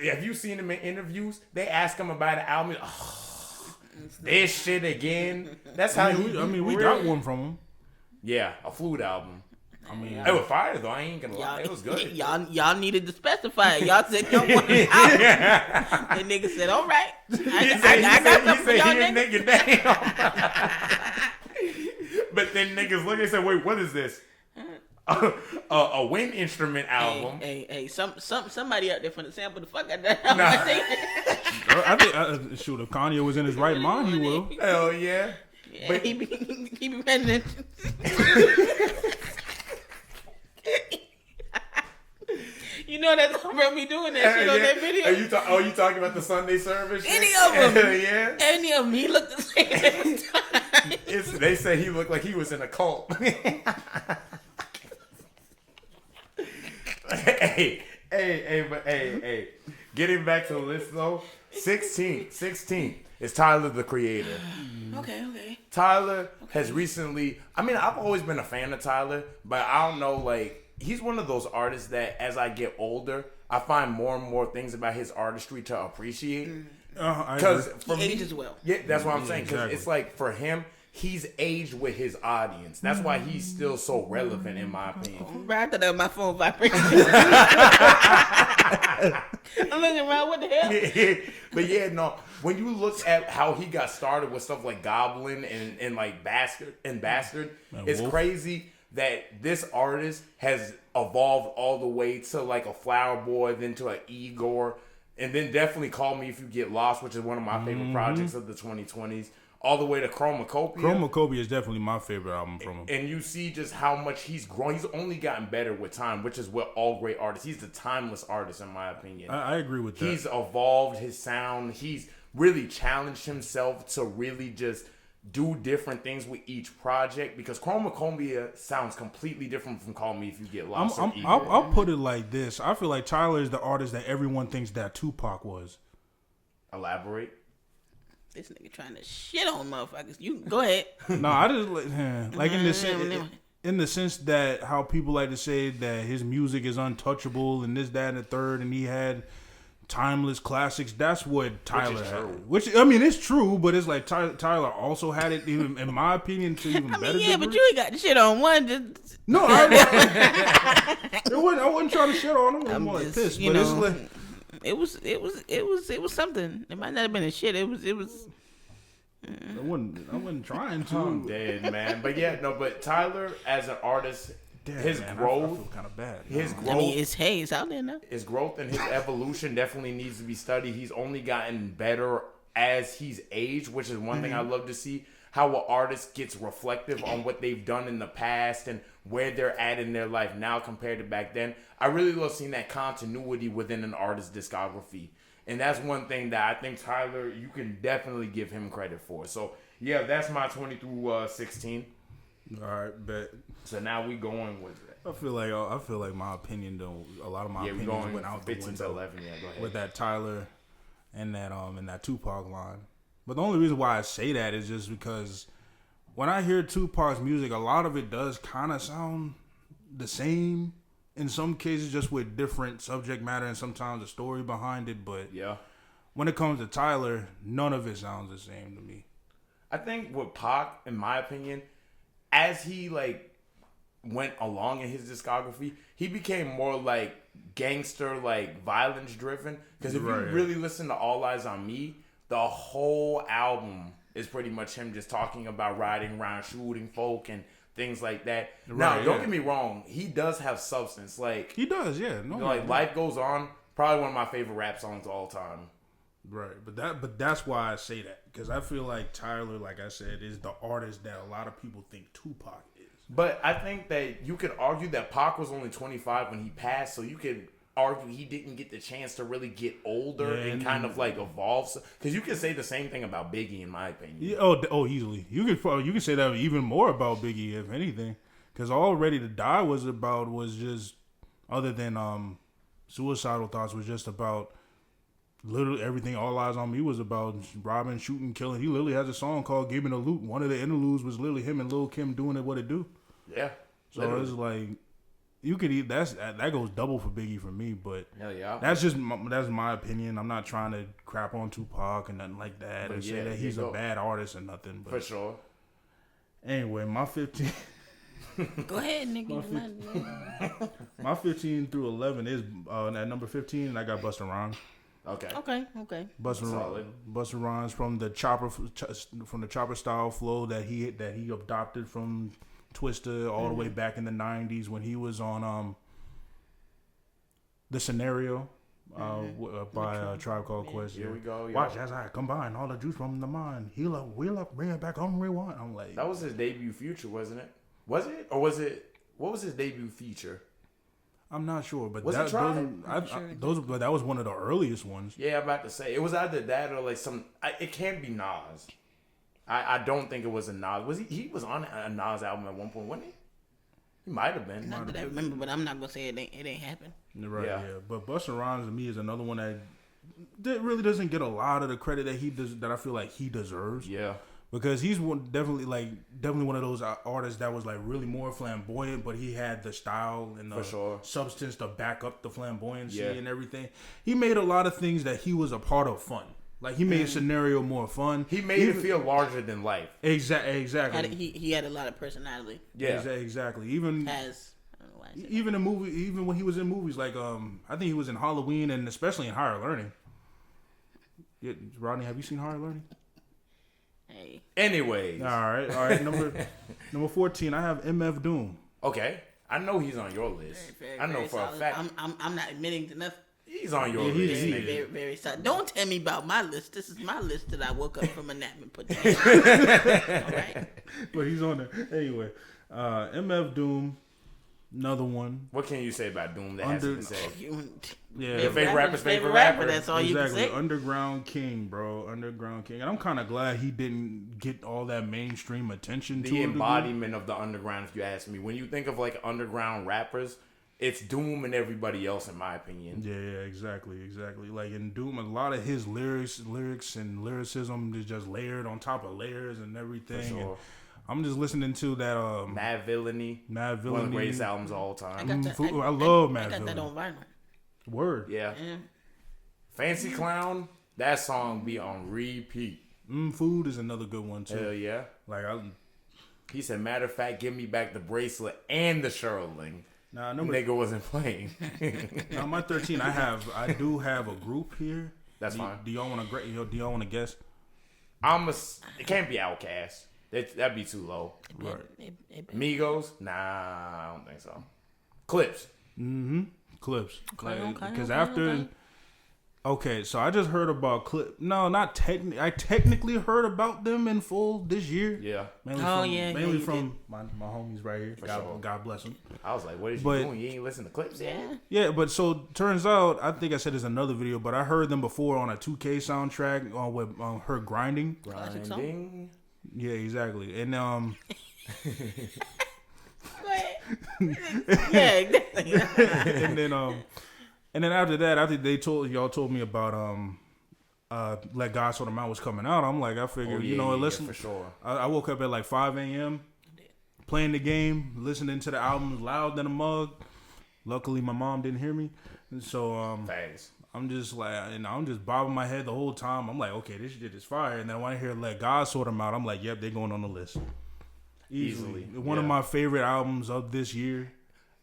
have you seen him in interviews? They ask him about an album. Oh, this shit again. That's how we got one from him. Yeah, a flute album. I mean, it was fire though. I ain't gonna lie, it was good. Y'all needed to specify it. Y'all said y'all want an album. The nigga said, "All right, I got something for y'all niggas." But then niggas look and say, "Wait, what is this? A wind instrument album?" Hey, somebody out there finna sample the fuck out of that album. I think shoot, if Kanye was in his right mind, he will. Hell yeah. Yeah, but he be ready to. You know that's from me doing that shit on that video. Are you talking about the Sunday service? Any of them? Yeah. Any of them? He looked the same every time. They say he looked like he was in a cult. hey. Getting back to the list though, 16 is Tyler the Creator. Okay. Tyler has recently, I've always been a fan of Tyler, but I don't know, like, he's one of those artists that as I get older, I find more and more things about his artistry to appreciate. Because for he me, ages well. Yeah, that's what I'm saying. Because exactly. it's like, for him, he's aged with his audience. That's why he's still so relevant, in my opinion. Right after that, my phone vibrating. I'm looking around, what the hell? But yeah, no. When you look at how he got started with stuff like Goblin and like Bastard, it's Wolf. Crazy that this artist has evolved all the way to like a Flower Boy, then to an Igor, and then definitely Call Me If You Get Lost, which is one of my favorite projects of the 2020s. All the way to Chromacopia. Chromacopia is definitely my favorite album from him. And you see just how much he's grown. He's only gotten better with time, which is what all great artists. He's the timeless artist, in my opinion. I agree with that. He's evolved his sound. He's really challenged himself to really just do different things with each project, because Chromacopia sounds completely different from Call Me If You Get Lost. I'll put it like this. I feel like Tyler is the artist that everyone thinks that Tupac was. Elaborate. This nigga trying to shit on motherfuckers. You go ahead. No, I just like in the sense that how people like to say that his music is untouchable and this, that, and the third, and he had timeless classics. That's what Tyler had. Which it's true, but it's like Tyler also had it, even in my opinion, to even better. Yeah, but you ain't got the shit on one. No, I wasn't trying to shit on him. I'm more like pissed, but it's like. It was something. It might not have been a shit. It was. I wasn't trying to. I'm dead, man. But yeah, no. But Tyler, as an artist, his growth, I feel kind of bad. His growth. It's out there now. His growth and his evolution definitely needs to be studied. He's only gotten better as he's aged, which is one thing I love to see. How an artist gets reflective on what they've done in the past and where they're at in their life now compared to back then. I really love seeing that continuity within an artist's discography. And that's one thing that I think Tyler, you can definitely give him credit for. So, yeah, that's my 20 through 16. All right, bet. So now we going with it. I feel like my opinion though. A lot of my opinions went out the window 11. Yeah, go ahead. with that Tyler and that Tupac line. But the only reason why I say that is just because when I hear Tupac's music, a lot of it does kind of sound the same. In some cases, just with different subject matter and sometimes a story behind it. But yeah, when it comes to Tyler, none of it sounds the same to me. I think with Pac, in my opinion, as he like went along in his discography, he became more like gangster, like violence driven. Because if you really listen to All Eyes on Me, the whole album is pretty much him just talking about riding around, shooting folk and things like that. Now, don't get me wrong, he does have substance. Like he does, yeah. No, like Life Goes On, probably one of my favorite rap songs of all time. Right, but that's why I say that, because I feel like Tyler, like I said, is the artist that a lot of people think Tupac is. But I think that you could argue that Pac was only 25 when he passed, so you could argue he didn't get the chance to really get older Yeah, and kind of like evolve. Because you can say the same thing about Biggie, in my opinion. Yeah, easily. You could say that even more about Biggie, if anything, because All Ready to Die was just other than Suicidal Thoughts was just about literally everything. All Eyes on Me was about robbing, shooting, killing. He literally has a song called "Give Me the Loot." One of the interludes was literally him and Lil' Kim doing it. What it do? Yeah. So literally. it's like you could eat that goes double for Biggie for me, but Hell yeah. that's my opinion. I'm not trying to crap on Tupac and nothing like that, But or say that he's a bad artist or nothing. But for sure. anyway, my 15. Go ahead, nigga. My 15 through 11 is at number 15, and I got Busta Rhymes. Okay. Okay. Busta Rhymes from the chopper style flow that he adopted from Twista all the way back in the 90s when he was on The Scenario by Tribe Called Quest. Here we go. Watch as I combine all the juice from the mind. Heal up, wheel up, bring it back on rewind. I'm like, that was his debut feature, wasn't it? Was it? Or was it? What was his debut feature? I'm not sure, but Was it Tribe? but that was one of the earliest ones. Yeah, I'm about to say it was either that or like some. It can't be Nas. I don't think it was a Nas. Was he? He was on a Nas album at one point, wasn't he? He might have been. Not that I remember, but I'm not gonna say it ain't happened. Right. Yeah. Yeah. But Busta Rhymes to me is another one that really doesn't get a lot of the credit that he does. That I feel like he deserves. Yeah. Because he's definitely one of those artists that was like really more flamboyant, but he had the style and the substance to back up the flamboyancy and everything. He made a lot of things that he was a part of fun. Like he made Scenario more fun. He made it feel larger than life. Exactly. He had a lot of personality. Yeah. Exactly. Even I don't know why I said even in movie, even when he was in movies like I think he was in Halloween and especially in Higher Learning. Yeah, Rodney, have you seen Higher Learning? Hey. Anyways. All right. Number 14, I have MF Doom. Okay. I know he's on your list. I know for solid. a fact. I'm not admitting to nothing. He's on your list. Very, very solid. Don't tell me about my list. This is my list that I woke up from a nap and put together. All right. But he's on there. Anyway, MF Doom, another one. What can you say about Doom that hasn't been said? Yeah, Your favorite rapper's favorite rapper. That's all you can say. Underground King, bro. Underground King. And I'm kind of glad he didn't get all that mainstream attention. The embodiment of the underground, if you ask me. When you think of like underground rappers, it's Doom and everybody else, in my opinion. Yeah, exactly. Like in Doom, a lot of his lyrics and lyricism is just layered on top of layers and everything. For sure. And I'm just listening to that Mad Villainy. One of the greatest albums of all time. I love Mad Villainy. I got that on vinyl. Word. Yeah. Fancy Clown, that song be on repeat. Food is another good one too. Hell yeah. Like he said, matter of fact, give me back the bracelet and the Sherling. Nah, nigga wasn't playing. Now my 13, I do have a group here. That's fine. Do y'all want to guess? It can't be Outkast. That'd be too low. Right. Migos? Nah, I don't think so. Clips. Clips. Okay, Because after... Okay, so I just heard about Clip. No, not technically. I technically heard about them in full this year. Yeah. Mainly from my homies right here. God bless them. I was like, what is you doing? You ain't listen to Clips yet? Yeah, but so turns out, I think I said there's another video, but I heard them before on a 2K soundtrack with her grinding. Grinding. Yeah, exactly. And yeah, exactly. and then after that, after y'all told me about Let God Sort Them Out was coming out, I'm like, I figured, listen. For sure. I woke up at like 5 a.m. playing the game, listening to the albums loud than a mug. Luckily, my mom didn't hear me, and so Thanks. I'm just like, I'm just bobbing my head the whole time. I'm like, okay, this shit is fire. And then when I hear Let God Sort Them Out, I'm like, yep, they're going on the list. Easily. One of my favorite albums of this year.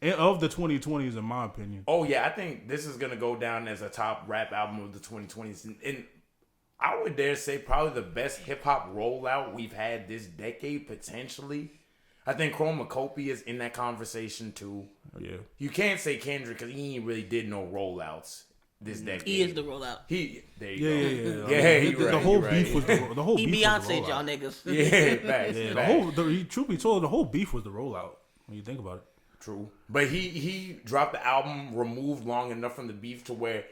And of the 2020s, in my opinion. Oh, yeah. I think this is going to go down as a top rap album of the 2020s. And I would dare say probably the best hip-hop rollout we've had this decade, potentially. I think Chromacopia is in that conversation, too. Yeah. You can't say Kendrick because he ain't really did no rollouts this decade. He is the rollout. There you go. Yeah. The whole beef was the whole he beef Beyonce, was the y'all niggas. Yeah, facts. truth be told, the whole beef was the rollout. When you think about it. True. But he dropped the album removed long enough from the beef to where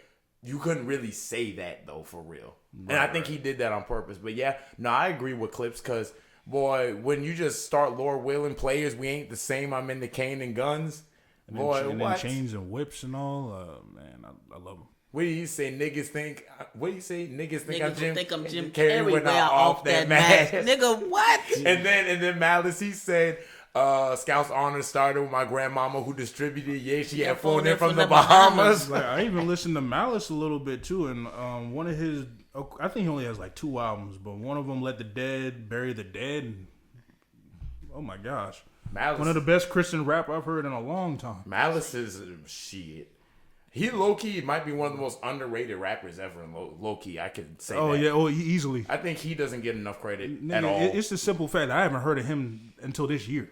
you couldn't really say that, though, for real. And I think he did that on purpose. But yeah, no, I agree with Clips because, boy, when you just start Lord Willing players, we ain't the same. I'm in the cane and guns. And Boy, then what? chains and whips and all. Man, I love them. What do you say? Niggas think. What do you say? Niggas think I'm Jim Carrey when I'm off that mask. Nigga, what? And then Malice, he said, Scouts Honor started with my grandmama who distributed. Yeah, she had flown in from the Bahamas. Like, I even listened to Malice a little bit too, and one of his, I think he only has like 2 albums, but one of them, Let the Dead Bury the Dead. And, oh my gosh, Malice, one of the best Christian rap I've heard in a long time. Malice is shit. He low key might be one of the most underrated rappers ever. In low key, I could say. Oh that. yeah, easily. I think he doesn't get enough credit Nigga, at all. It's the simple fact that I haven't heard of him until this year.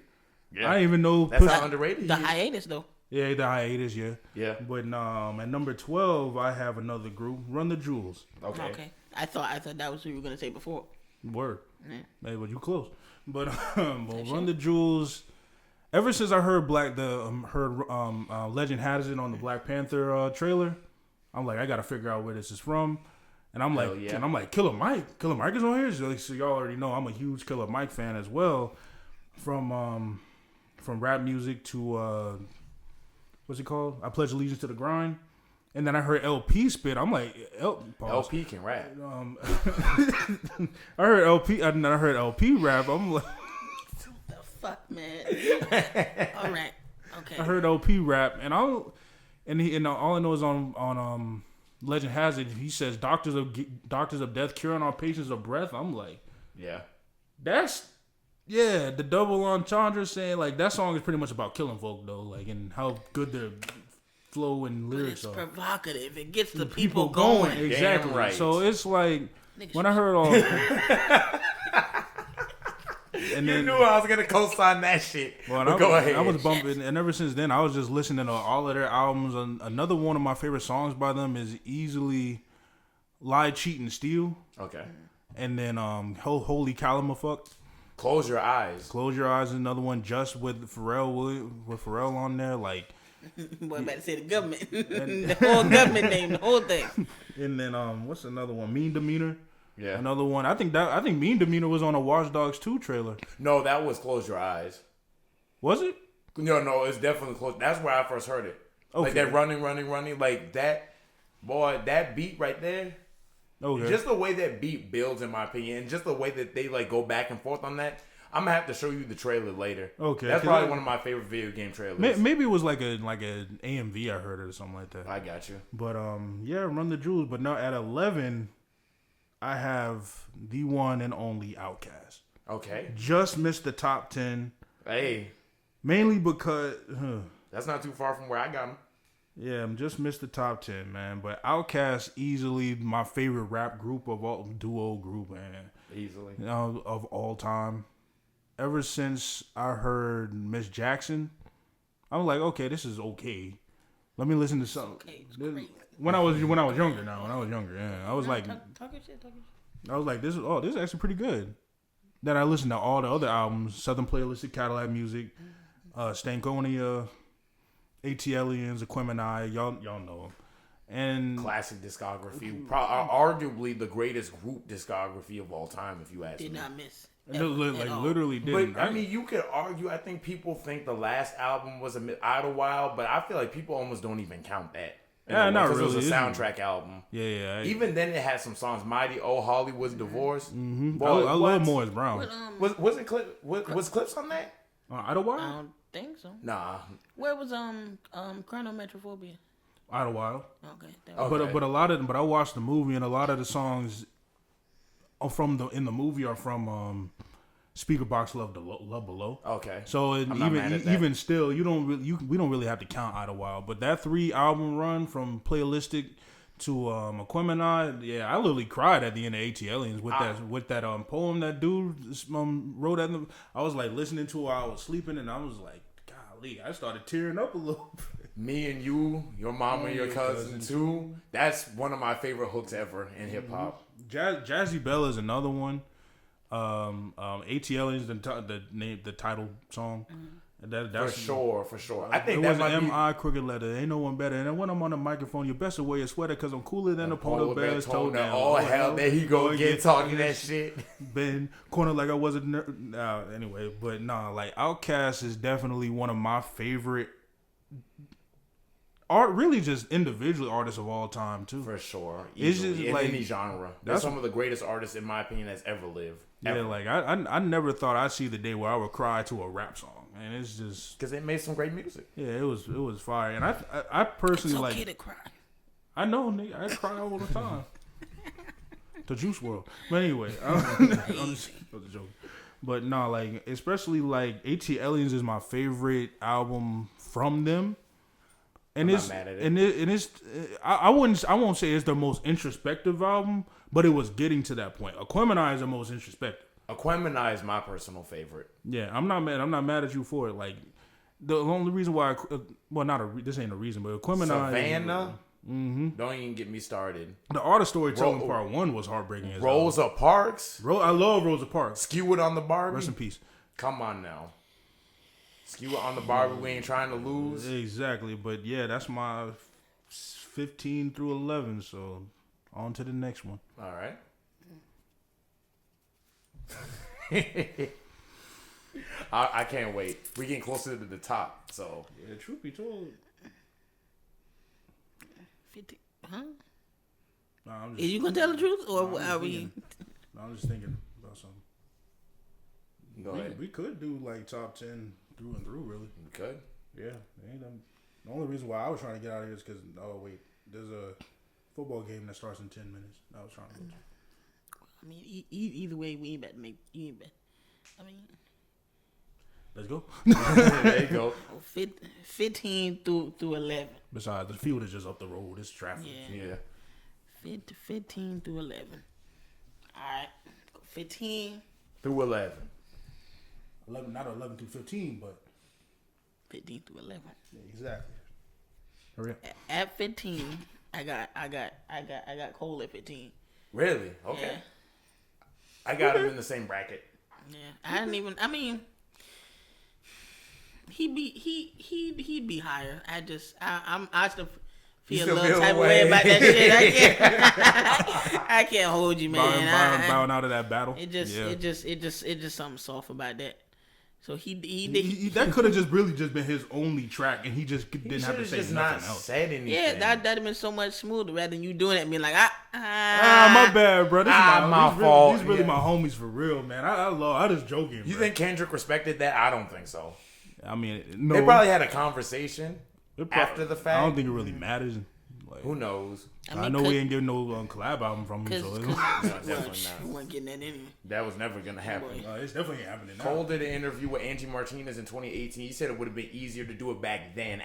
Yeah. I didn't even know. That's how underrated he The is. hiatus though. Yeah, the hiatus. Yeah. Yeah. But at number 12, I have another group, Run the Jewels. Okay. I thought that was what you were gonna say before. Word. Yeah. Hey, well, you close. But Run the Jewels. Ever since I heard Legend Has It on the Black Panther trailer, I'm like, I gotta figure out where this is from. And I'm like, yeah. and I'm like, Killer Mike is on here. So y'all already know I'm a huge Killer Mike fan as well. From rap music to what's it called? I Pledge Allegiance to the Grind. And then I heard LP spit. I'm like, LP can rap. I heard LP. And then I heard LP rap. I'm like, The fuck, man. All right. Okay. I heard LP rap, and all I know is on Legend Has It. He says doctors of death curing our patients of breath. I'm like, Yeah. the double entendre saying like that song is pretty much about killing folk though, like and how good the flow and lyrics It's are. provocative. It gets the people going. Exactly. Damn right. So it's like Niggas when I heard all. And You then, knew I was gonna co-sign that shit. well, But go ahead. I was bumping, and ever since then, I was just listening to all of their albums. And another one of my favorite songs by them is easily "Lie, Cheat, and Steal." Okay. And then "Holy Calamafuck." Close your eyes. Close Your Eyes is another one, just with Pharrell on there, like. Boy, about to say the government, the whole government name, the whole thing. And then what's another one? Mean Demeanor. Yeah. Another one. I think Mean Demeanor was on a Watch Dogs 2 trailer. No, that was Close Your Eyes. Was it? No, it's definitely close. That's where I first heard it. Okay. Like that running, like that. Boy, that beat right there. Okay. Just the way that beat builds, in my opinion, and just the way that they like go back and forth on that. I'm gonna have to show you the trailer later. Okay. That's probably one of my favorite video game trailers. Maybe it was like a AMV I heard it or something like that. I got you. But yeah, Run the Jewels. But now at 11, I have the one and only Outkast. Okay. Just missed the top 10, Hey, mainly because that's not too far from where I got him. yeah, just missed the top 10, man. But Outkast easily my favorite rap group duo group, man. Easily. You know, of all time. Ever since I heard Miss Jackson, I'm like, okay, this is okay. Let me listen to something. Okay, it's great. When I was younger, yeah, I was like, Talk your shit. I was like, this is actually pretty good. Then I listened to all the other albums: Southern Playlistic, Cadillac Music, Stankonia, ATLians, Aquemini. Y'all know them. And Classic discography. Arguably the greatest group discography of all time, if you ask Did me. not miss. literally didn't. But I mean, you could argue. I think people think the last album was Idlewild, but I feel like people almost don't even count that. Yeah, not because really. it was a soundtrack album. Yeah. Even then, it had some songs. Mighty Oh Hollywood's Divorce. Mm-hmm. Boy, I love Morris Brown. But, Was Clips on that? Idlewild? I don't think so. Nah. Where was Chronometrophobia? Idlewild. Okay. Okay. But I watched the movie, and a lot of the songs in the movie are from Speaker Box Love Below. Okay. So I'm not mad at that. even still, we don't really have to count Idlewild. But that 3-album run from Playlistic to Aquemini, yeah, I literally cried at the end of ATLians with that poem that dude wrote at I was like listening to it while I was sleeping, and I was like, golly, I started tearing up a little bit. Me and You, Your Mama and Your Cousin too. That's one of my favorite hooks ever in hip hop. Jazzy Bella is another one. ATL is the title song. That's For sure. I think it that was might an be M.I. crooked letter. Ain't no one better. And then when I'm on the microphone, you best to wear your sweater because I'm cooler than a polar bear's toenail. Oh, hell, there he go again talking that shit. Been corner like I wasn't. Anyway, but nah, like Outkast is definitely one of my favorite really just individual artists of all time too. For sure. It's Easily. just In like any genre. They're some of the greatest artists, in my opinion, that's ever lived. Yeah, like I never thought I'd see the day where I would cry to a rap song, and it's just because they made some great music. Yeah, it was fire, and I personally it's okay like to cry. I know, nigga, I cry all the time. The Juice World, but anyway, I'm just joking. But no, like especially like AT Aliens is my favorite album from them. And I'm not mad at it. And it's I won't say it's the most introspective album, but it was getting to that point. Aquemini is the most introspective. Aquemini is my personal favorite. Yeah, I'm not mad at you for it. Like the only reason why, this ain't a reason, but Aquemini. Savannah. Don't even get me started. The art of storytelling part 1 was heartbreaking. As Rosa Parks. I love Rosa Parks. Skew It on the Barbie. Rest in peace. Come on now. Skew It on the Barbie. We ain't trying to lose. Exactly, but yeah, that's my 15 through 11. So on to the next one. All right. I can't wait. We're getting closer to the top. So yeah, truth be told. 50, huh? No, I'm just, Is you gonna tell the truth, or are we? No, I'm just thinking about something. Go ahead. We could do like top 10 through and through, really. We could. Yeah. The only reason why I was trying to get out of here is because, there's a football game that starts in 10 minutes. I was trying to go to. I mean, either way, we ain't about to make. You ain't about. I mean, let's go. There you go. 15 through 11. Besides, the field is just up the road. It's traffic. Yeah. 15 through 11. All right. 15 through 11. 11, not 11 through 15, but 15 through 11. Yeah, exactly. Hurry up. At 15, I got Cole at 15. Really? Okay. Yeah. I got him in the same bracket. Yeah. I didn't even. I mean, he'd be higher. I still feel a little type of way about that shit. I can't hold you, man. Bowing out of that battle. It just something soft about that. So he that could have just really just been his only track, and he just didn't have to say just nothing not else. Said anything. Yeah, that'd have been so much smoother rather than you doing it and being like, my bad, bro. This is my fault. These really my homies for real, man. I just joking. You bro. think Kendrick respected that? I don't think so. I mean, no. They probably had a conversation after the fact. I don't think it really matters. Like, who knows? I know we ain't getting no collab album from him, so no, definitely not. We weren't getting that anyway. That was never gonna happen. It's definitely happening now. Cole did an interview with Angie Martinez in 2018. He said it would have been easier to do it back then.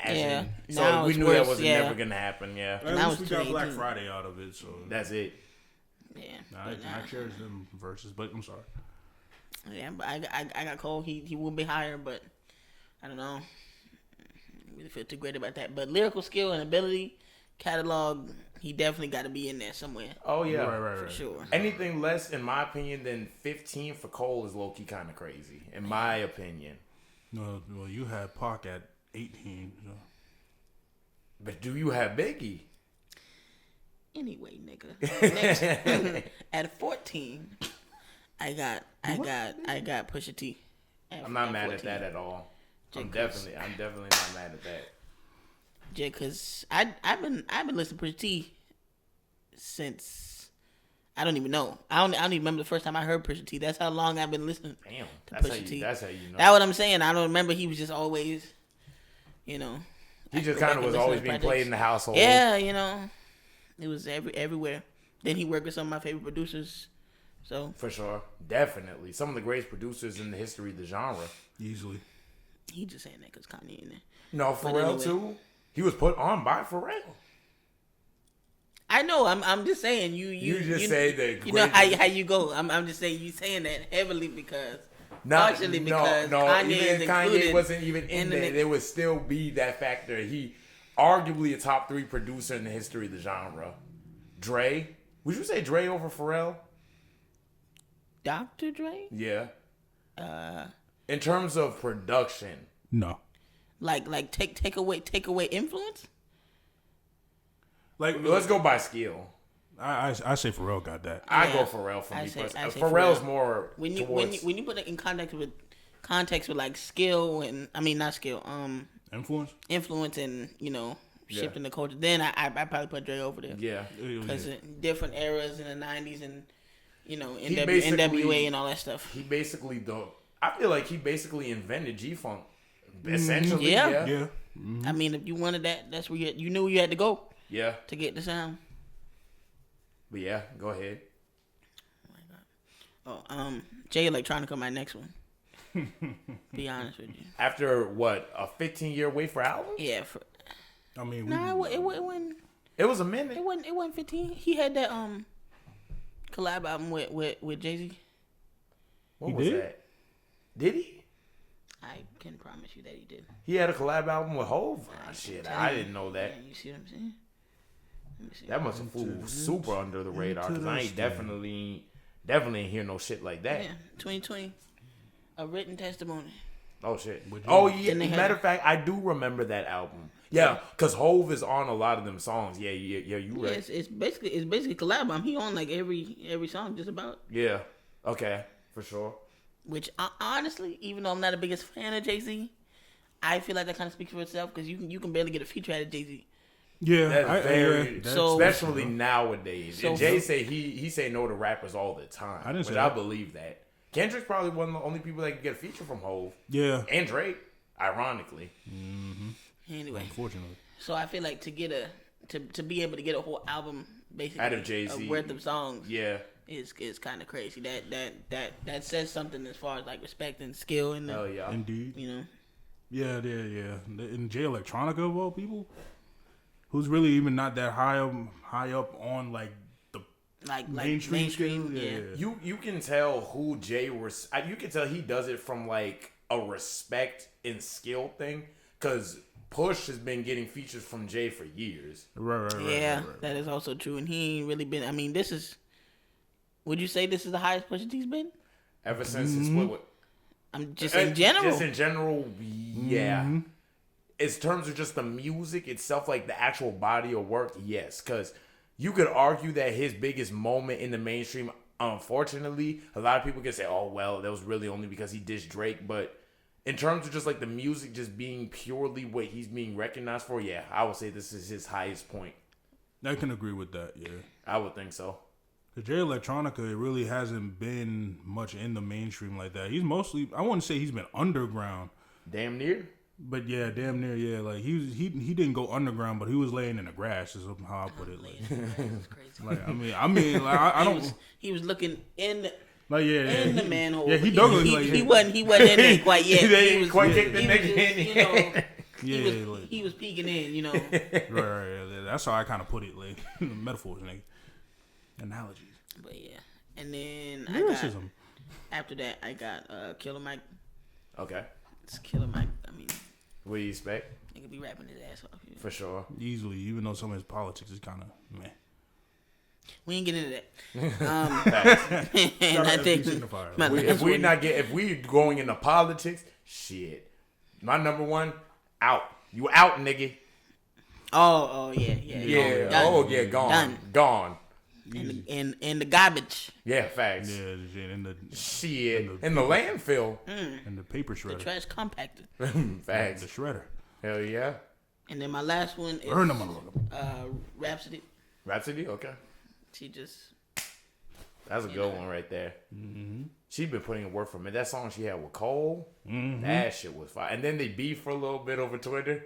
So we knew that was never gonna happen. Yeah. At least we got Black Friday out of it, so that's it. Yeah. I cherish them verses, but I'm sorry. Yeah, but I got Cole. He will be higher, but I don't know. I really feel too great about that. But lyrical skill and ability, catalog, he definitely got to be in there somewhere. Oh yeah, right, for sure. Anything less, in my opinion, than 15 for Cole is low key kind of crazy, in my opinion. No, well, you had Pac at 18. So. But do you have Biggie? Anyway, nigga. At 14, I got Pusha T. I'm not mad at that at all. I'm definitely not mad at that. Yeah, cause I've been listening to Pusha T since I don't even know. I don't even remember the first time I heard Pusha T. That's how long I've been listening. Damn, to that's Pusha T. That's how you know. That's what I'm saying. I don't remember. He was just always, He just kind of was always being played in the household. Yeah, it was everywhere. Then he worked with some of my favorite producers. So for sure, definitely some of the greatest producers in the history of the genre. Easily. He just saying that because Kanye in there. No, Pharrell too. He was put on by Pharrell. I know. I'm just saying you just say that. You know how you go. I'm just saying you saying that heavily because partially because Kanye is included. Kanye wasn't even in there. There would still be that factor. He arguably a top 3 producer in the history of the genre. Dre, would you say Dre over Pharrell? Dr. Dre? Yeah. In terms of production. No. Like take away influence. Like Let's go by skill. I say Pharrell got that. I Yeah. go Pharrell for I me. say Pharrell's Pharrell. more When you towards. when you put it in context with like skill and I mean not skill Influence? influence and Yeah. shifting the culture, then I probably put Dre over there. Yeah. Because different eras in the 90s and, basically- NWA and all that stuff. He basically I feel like he basically invented G-Funk. Essentially, Yeah. yeah. Yeah. I mean, if you wanted that, that's where you knew you had to go Yeah. to get the sound. But yeah, go ahead. Oh, Jay Electronica, my next one. Be honest with you. After what, a 15-year wait for album? Yeah. I mean, It wasn't. It was a minute. It wasn't 15. He had that collab album with Jay-Z. What He was did? that? Did he? I can promise you that he did. He had a collab album with Hov? Ah, shit, Tell I you. didn't know that. Yeah, you see what I'm saying? Let me see. That must have flew super under the radar because I ain't definitely ain't hear no shit like that. Yeah, 2020. A written testimony. Oh shit. Would you- Oh yeah. Then they had- Matter of fact, I do remember that album. Yeah, because Hov is on a lot of them songs. Yeah, you Yeah, right. it's basically collab album. He on like every song just about. Yeah. Okay, for sure. Which honestly, even though I'm not the biggest fan of Jay-Z, I feel like that kind of speaks for itself because you can barely get a feature out of Jay-Z. Yeah, That's very, that's- So- especially nowadays. So- and Jay say he say no to rappers all the time. I didn't say which I that. believe that. Kendrick's probably one of the only people that can get a feature from Hov. yeah. And Drake, ironically. Anyway, Unfortunately, so I feel like to be able to get a whole album basically Out of Jay-Z. worth of songs Yeah. is kind of crazy. That says something as far as like respect and skill and Hell yeah. indeed. you know. Yeah. And Jay Electronica of all people, who's really even not that high up on like the Like mainstream. mainstream, scale. yeah. You can tell who Jay was. You can tell he does it from like a respect and skill thing. Because Push has been getting features from Jay for years. Right. Yeah, right. that is also true, and he ain't really been. I mean, this is. Would you say this is the highest Pusha T's been? Ever since he split with. I'm just in general. Just in general, yeah. In terms of just the music itself, like the actual body of work, yes. Because you could argue that his biggest moment in the mainstream, unfortunately, a lot of people can say, oh, well, that was really only because he dissed Drake. But in terms of just like the music just being purely what he's being recognized for, yeah, I would say this is his highest point. I can agree with that. Yeah. I would think so. The Jay Electronica, it really hasn't been much in the mainstream like that. He's mostly, I wouldn't say he's been underground, Damn near. but yeah, damn near, yeah. Like he didn't go underground, but he was laying in the grass, is how I put it. That's crazy. Like I mean, like I don't He was looking in like in the manhole. Yeah, he but dug it. He, Like, he wasn't in there quite yet. They He ain't was quite kicked the he was nigga just, in you yet. know, yeah, like, he was peeking in. You know. right. That's how I kind of put it, like metaphors, nigga, analogies, But yeah, and then lyricism. after that I got Killer Mike. Okay. It's Killer Mike. I mean, What do you expect? nigga be rapping his ass off. For sure. Easily, even though some of his politics is kind of meh. We ain't getting into that. Facts. And I think Signifier. my if last we one- not if we going into politics, shit. My number one, out. You out, nigga. Oh yeah. Yeah. Done. Oh yeah, gone. Done. Gone. In the garbage. Yeah, facts. Yeah, shit, in the Shit. In the landfill. in the paper The shredder, trash compactor. the Facts. shredder. Hell yeah. And then my last one is Burn them, motherfucker. Rhapsody. Rhapsody? Okay. She just That's a good one right there. She been putting in work for me. That song she had with Cole, that shit was fire. And then they beef for a little bit over Twitter.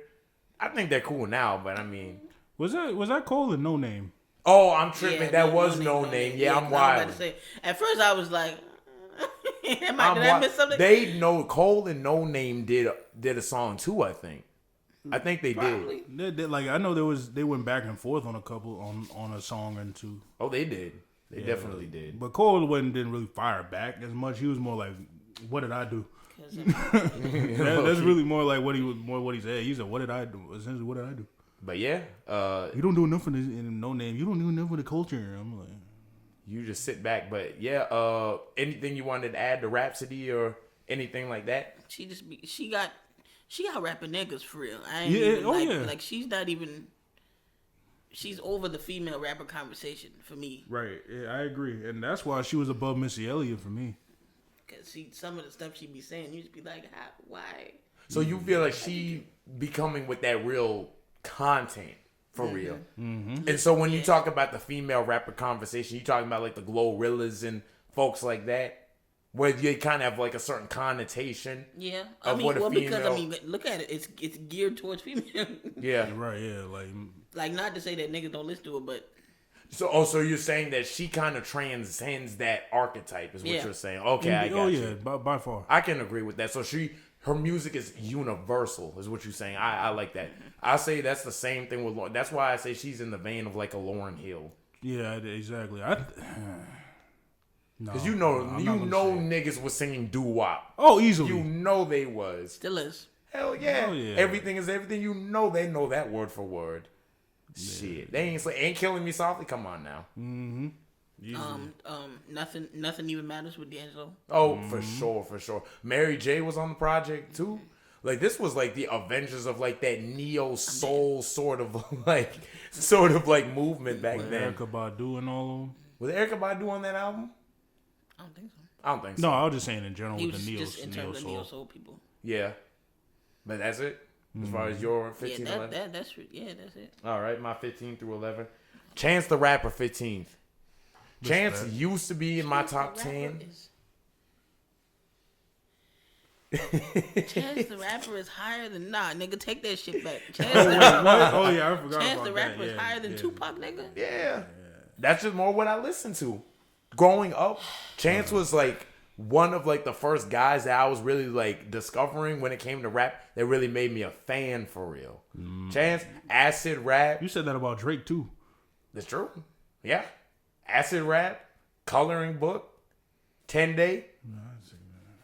I think they're cool now, but I mean, Was that Cole or No Name? oh, I'm tripping. yeah, that was no name. Yeah, I'm 'cause I was wild. about to say, at first I was like, did I miss something? They know Cole and No Name did a song too. I think they Probably. did. They, like I know they went back and forth on a couple on a song or two. Oh, they did. They definitely did. But Cole didn't really fire back as much. He was more like, "What did I do?" 'Cause, That's really more like what he said. He said, "What did I do?" Essentially, what did I do? But yeah, You don't do enough for this in No Name. You don't do enough for the culture. I'm like, you just sit back. But yeah, anything you wanted to add to Rhapsody or anything like that? she got She out rapping niggas for real. I ain't Yeah, even oh, like, yeah. like she's not even. She's over the female rapper conversation for me. Right. Yeah, I agree, and that's why she was above Missy Elliott for me. Cause some of the stuff she be saying, you just be like, why? So you feel like she becoming with that real content for Mm-hmm. real. And so when you talk about the female rapper conversation, you talking about like the Glorillaz and folks like that, where you kind of have like a certain connotation. Yeah, Of what a because female- look at it. It's geared towards female. Yeah. Right. Yeah. Like. Like, not to say that niggas don't listen to it, but So you're saying that she kind of transcends that archetype, is what Yeah. you're saying? Okay, I got you. By far. I can agree with that. So her music is universal, is what you're saying. I like that. I say that's the same thing with Lauren. That's why I say she's in the vein of like a Lauryn Hill. Yeah, exactly. Because you know niggas was singing doo wop. Oh, easily. You know they was. still is. Hell yeah. Oh, yeah. Everything is everything. You know they know that word for word. Shit. They ain't killing me softly. Come on now. Nothing even matters with D'Angelo. Oh, for sure. Mary J was on the project too. Like this was like the Avengers of like that neo soul sort of like movement back then. Erykah Badu and all of them. Was Erykah Badu on that album? I don't think so. I don't think so. No, I was just saying in general He with was the just in terms of neo soul people. Yeah, but that's it. As far as your 15, Yeah, 11. that's it. All right, my 15 through 11. Chance the Rapper 15th. Chance Respect. used to be in my top The rapper 10. Chance the Rapper is higher than nigga. Take that shit back. Chance What? the Rapper, Oh yeah, I forgot Chance about the Rapper that. is higher than Tupac, nigga. Yeah. That's just more what I listened to. Growing up, Chance was like one of like the first guys that I was really like discovering when it came to rap that really made me a fan for real. Chance, acid rap. You said that about Drake too. That's true. Yeah. Acid rap, coloring book, 10 Day.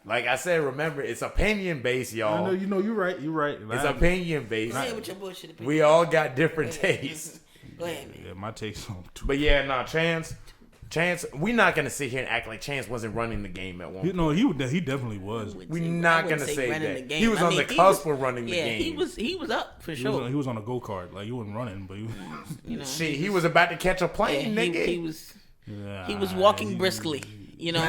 Like I said, remember, it's opinion based, I y'all. know you're right. You're right. It's opinion based. Go ahead with your bullshit opinion. We all got different tastes. Go ahead, man. Yeah, my take's on too. But yeah, no, Chance, we're not gonna sit here and act like Chance wasn't running the game at one point. He definitely was. We're I not wouldn't gonna say say running that. the game. He was I on mean, the cusp of running the Yeah, game. he was up for sure. He was on a go kart. Like he wasn't running, but he was. You know, Shit, he was about to catch a plane, yeah, nigga. he was walking briskly. You know,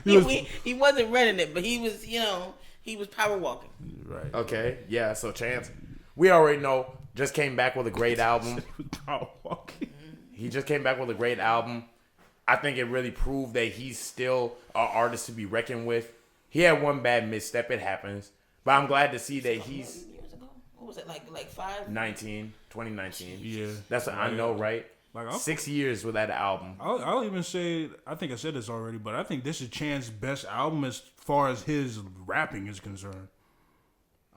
he wasn't running it, but he was he was power walking. Right. Okay, yeah. So Chance, we already know, just came back with a great album. Power walking. He just came back with a great album. I think it really proved that he's still an artist to be reckoned with. He had one bad misstep. It happens. But I'm glad to see that he's Years ago, what was it like 2019. Yeah. That's what I know, right? Like 6 years with that album. I'll even say, I think I said this already, but I think this is Chance's best album as far as his rapping is concerned.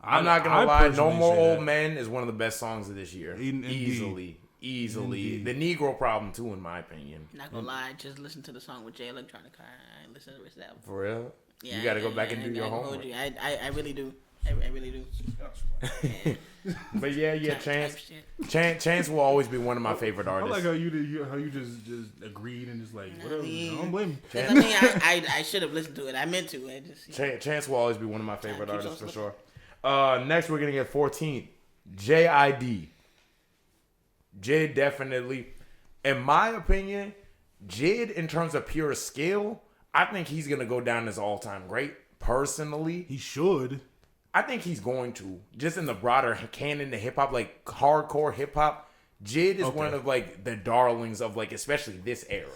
I'm not gonna I lie. No personally More say Old that. Men is one of the best songs of this year. Indeed. Easily. Indeed. The Negro Problem too, in my opinion. Not gonna lie, just listen to the song with Jay Electronica. I ain't listen to the rest of the album. For real. Yeah, You got to go back I and do ain't your gonna hold homework. you. I really do. I really do. But yeah, Type Chance. shit. Chance will always be one of my favorite I artists. like how you just agreed and just like whatever. I don't blame you. 'Cause, I mean, I should have listened to it. I meant to. I just Chance will always be one of my favorite keeps on artists for slipping. sure. Next, we're gonna get 14th, JID. Jid definitely, in my opinion, Jid in terms of pure skill, I think he's gonna go down as all-time great. Personally, He should. I think he's going to. Just in the broader canon of hip hop, like hardcore hip hop, Jid is one of like the darlings of like especially this era.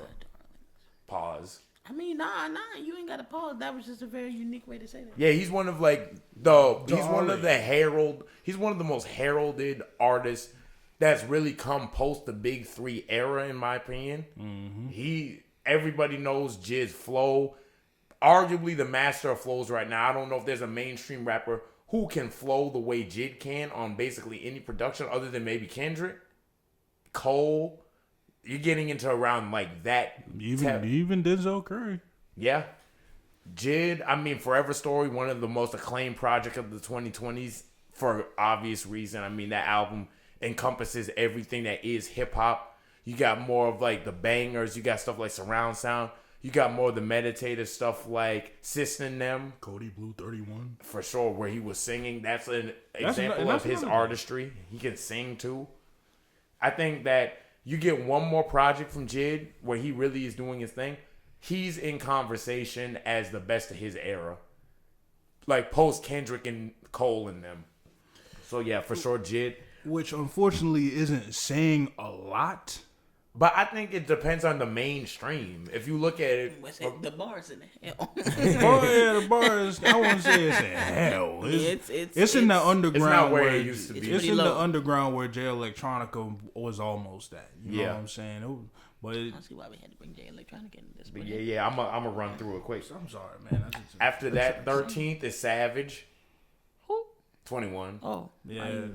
Pause. I mean, nah, you ain't got to pause. That was just a very unique way to say that. Yeah, he's one of like he's one of the he's one of the most heralded artists that's really come post the Big Three era, in my opinion. Everybody knows Jid's flow. Arguably the master of flows right now. I don't know if there's a mainstream rapper who can flow the way Jid can on basically any production other than maybe Kendrick, Cole. You're getting into around like that. Even Denzel Curry. Yeah. Jid, I mean, Forever Story, one of the most acclaimed projects of the 2020s for obvious reason. I mean, that album encompasses everything that is hip hop. You got more of like the bangers. You got stuff like surround sound. You got more of the meditative stuff like System Them. Cody Blue 31. For sure, where he was singing. That's an That's example of his another artistry. He can sing too. I think that you get one more project from Jid where he really is doing his thing. He's in conversation as the best of his era. Like post Kendrick and Cole and them. So yeah, for sure, Jid. Which unfortunately isn't saying a lot. But I think it depends on the mainstream. If you look at it, What's it? The bars in the hell. Oh yeah, the bars. I won't say it's in hell. It's in the underground. It's not where where it used to be. It's in low. the underground where Jay Electronica was almost at. You know what I'm saying? But I see why we had to bring Jay Electronica into this. But yeah, I'm gonna run through it quick. I'm sorry, man. After that, 13th is Savage. Who? 21. Oh, Yeah.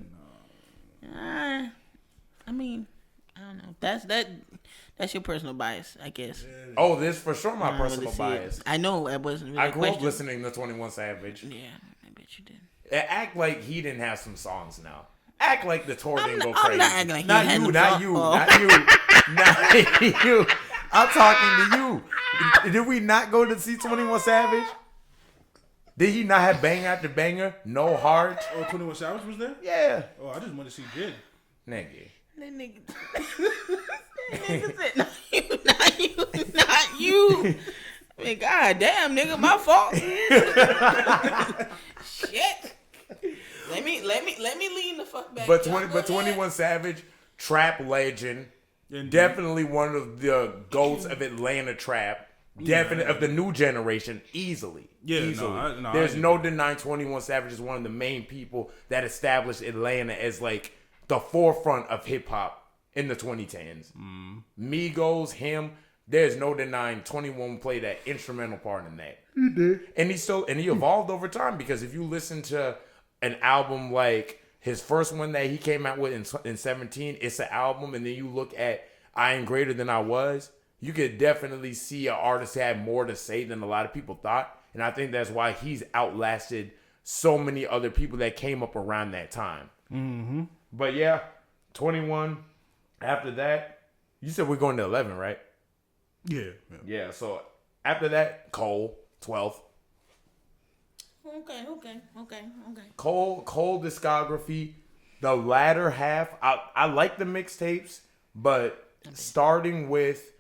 I mean, I don't know. That's your personal bias, I guess. Oh, this for sure my I don't personal really see bias. it. I know I wasn't really. I grew up questioning. listening to 21 Savage. Yeah, I bet you did. Act like he didn't have some songs now. Act like the tour didn't go I'm crazy. not acting like he not had you, no not song. you, Oh. not you, not you. I'm talking to you. Did we not go to see 21 Savage? Did he not have bang after banger? No heart. Oh, 21 Savage was there? Yeah, Oh, I just want to see Jid. nigga. That nigga, that nigga said, not you. I mean, god damn, nigga, my fault. Shit. Let me lean the fuck back. But Y'all go 21 ahead. Savage, trap legend, Indeed. definitely one of the goats of Atlanta trap. Definitely of the new generation, easily. Yeah, easily. no, There's I no denying 21 Savage is one of the main people that established Atlanta as like the forefront of hip hop in the 2010s. Migos, him. There's no denying 21 played an instrumental part in that. He did, and he evolved over time because if you listen to an album like his first one that he came out with in 17, it's an album, and then you look at I Am Greater Than I Was. You could definitely see an artist had more to say than a lot of people thought. And I think that's why he's outlasted so many other people that came up around that time. Mm-hmm. But yeah, 21. After that, you said we're going to 11, right? Yeah. Yeah, so after that, Cole, 12th. Okay. Cole discography, the latter half, I like the mixtapes, but starting with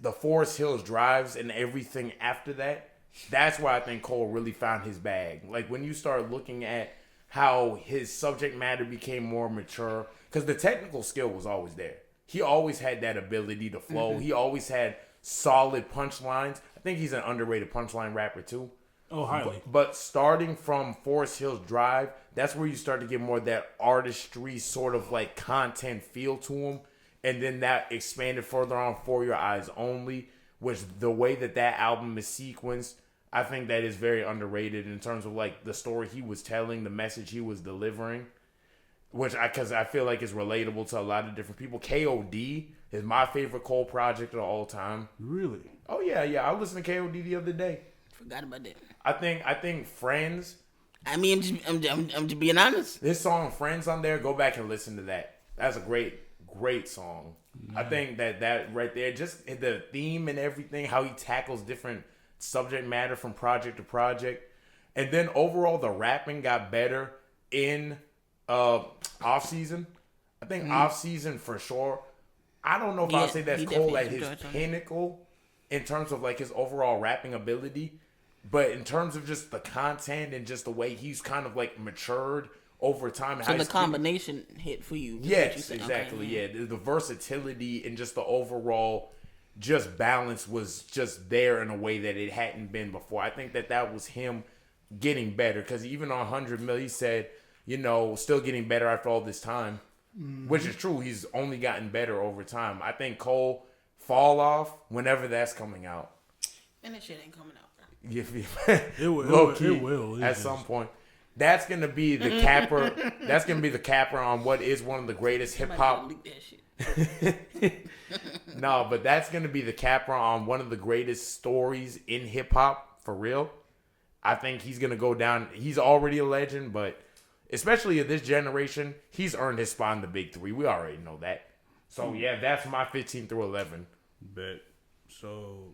the Forest Hills Drives and everything after that, that's why I think Cole really found his bag. Like when you start looking at how his subject matter became more mature, because the technical skill was always there. He always had that ability to flow. Mm-hmm. He always had solid punchlines. I think he's an underrated punchline rapper too. Oh, highly. But starting from Forest Hills Drive, that's where you start to get more of that artistry sort of like content feel to him. And then that expanded further on For Your Eyes Only, which the way that album is sequenced, I think that is very underrated in terms of like the story he was telling, the message he was delivering, because I feel like it's relatable to a lot of different people. KOD is my favorite Cole project of all time. Really? Oh yeah. I listened to KOD the other day. Forgot about that. I think Friends. I mean, I'm just being honest. This song Friends on there. Go back and listen to that. That's a great song. I think that right there, just the theme and everything, how he tackles different subject matter from project to project, and then overall the rapping got better in off season. I think off season for sure. I don't know if I'll say that's Cole at his pinnacle in terms of like his overall rapping ability, but in terms of just the content and just the way he's kind of like matured over time. So the combination hit for you. Yes, exactly. Okay, yeah, the versatility and just the overall just balance was just there in a way that it hadn't been before. I think that was him getting better because even on 100 Mil, he said, still getting better after all this time, which is true. He's only gotten better over time. I think Cole Fall Off, whenever that's coming out. And that shit ain't coming out, bro. It will. At some point. That's gonna be the capper. That's gonna be the capper on what is one of the greatest hip hop. No, but that's gonna be the capper on one of the greatest stories in hip hop for real. I think he's gonna go down. He's already a legend, but especially in this generation, he's earned his spot in the big three. We already know that. So yeah, that's my 15 through 11. Bet. So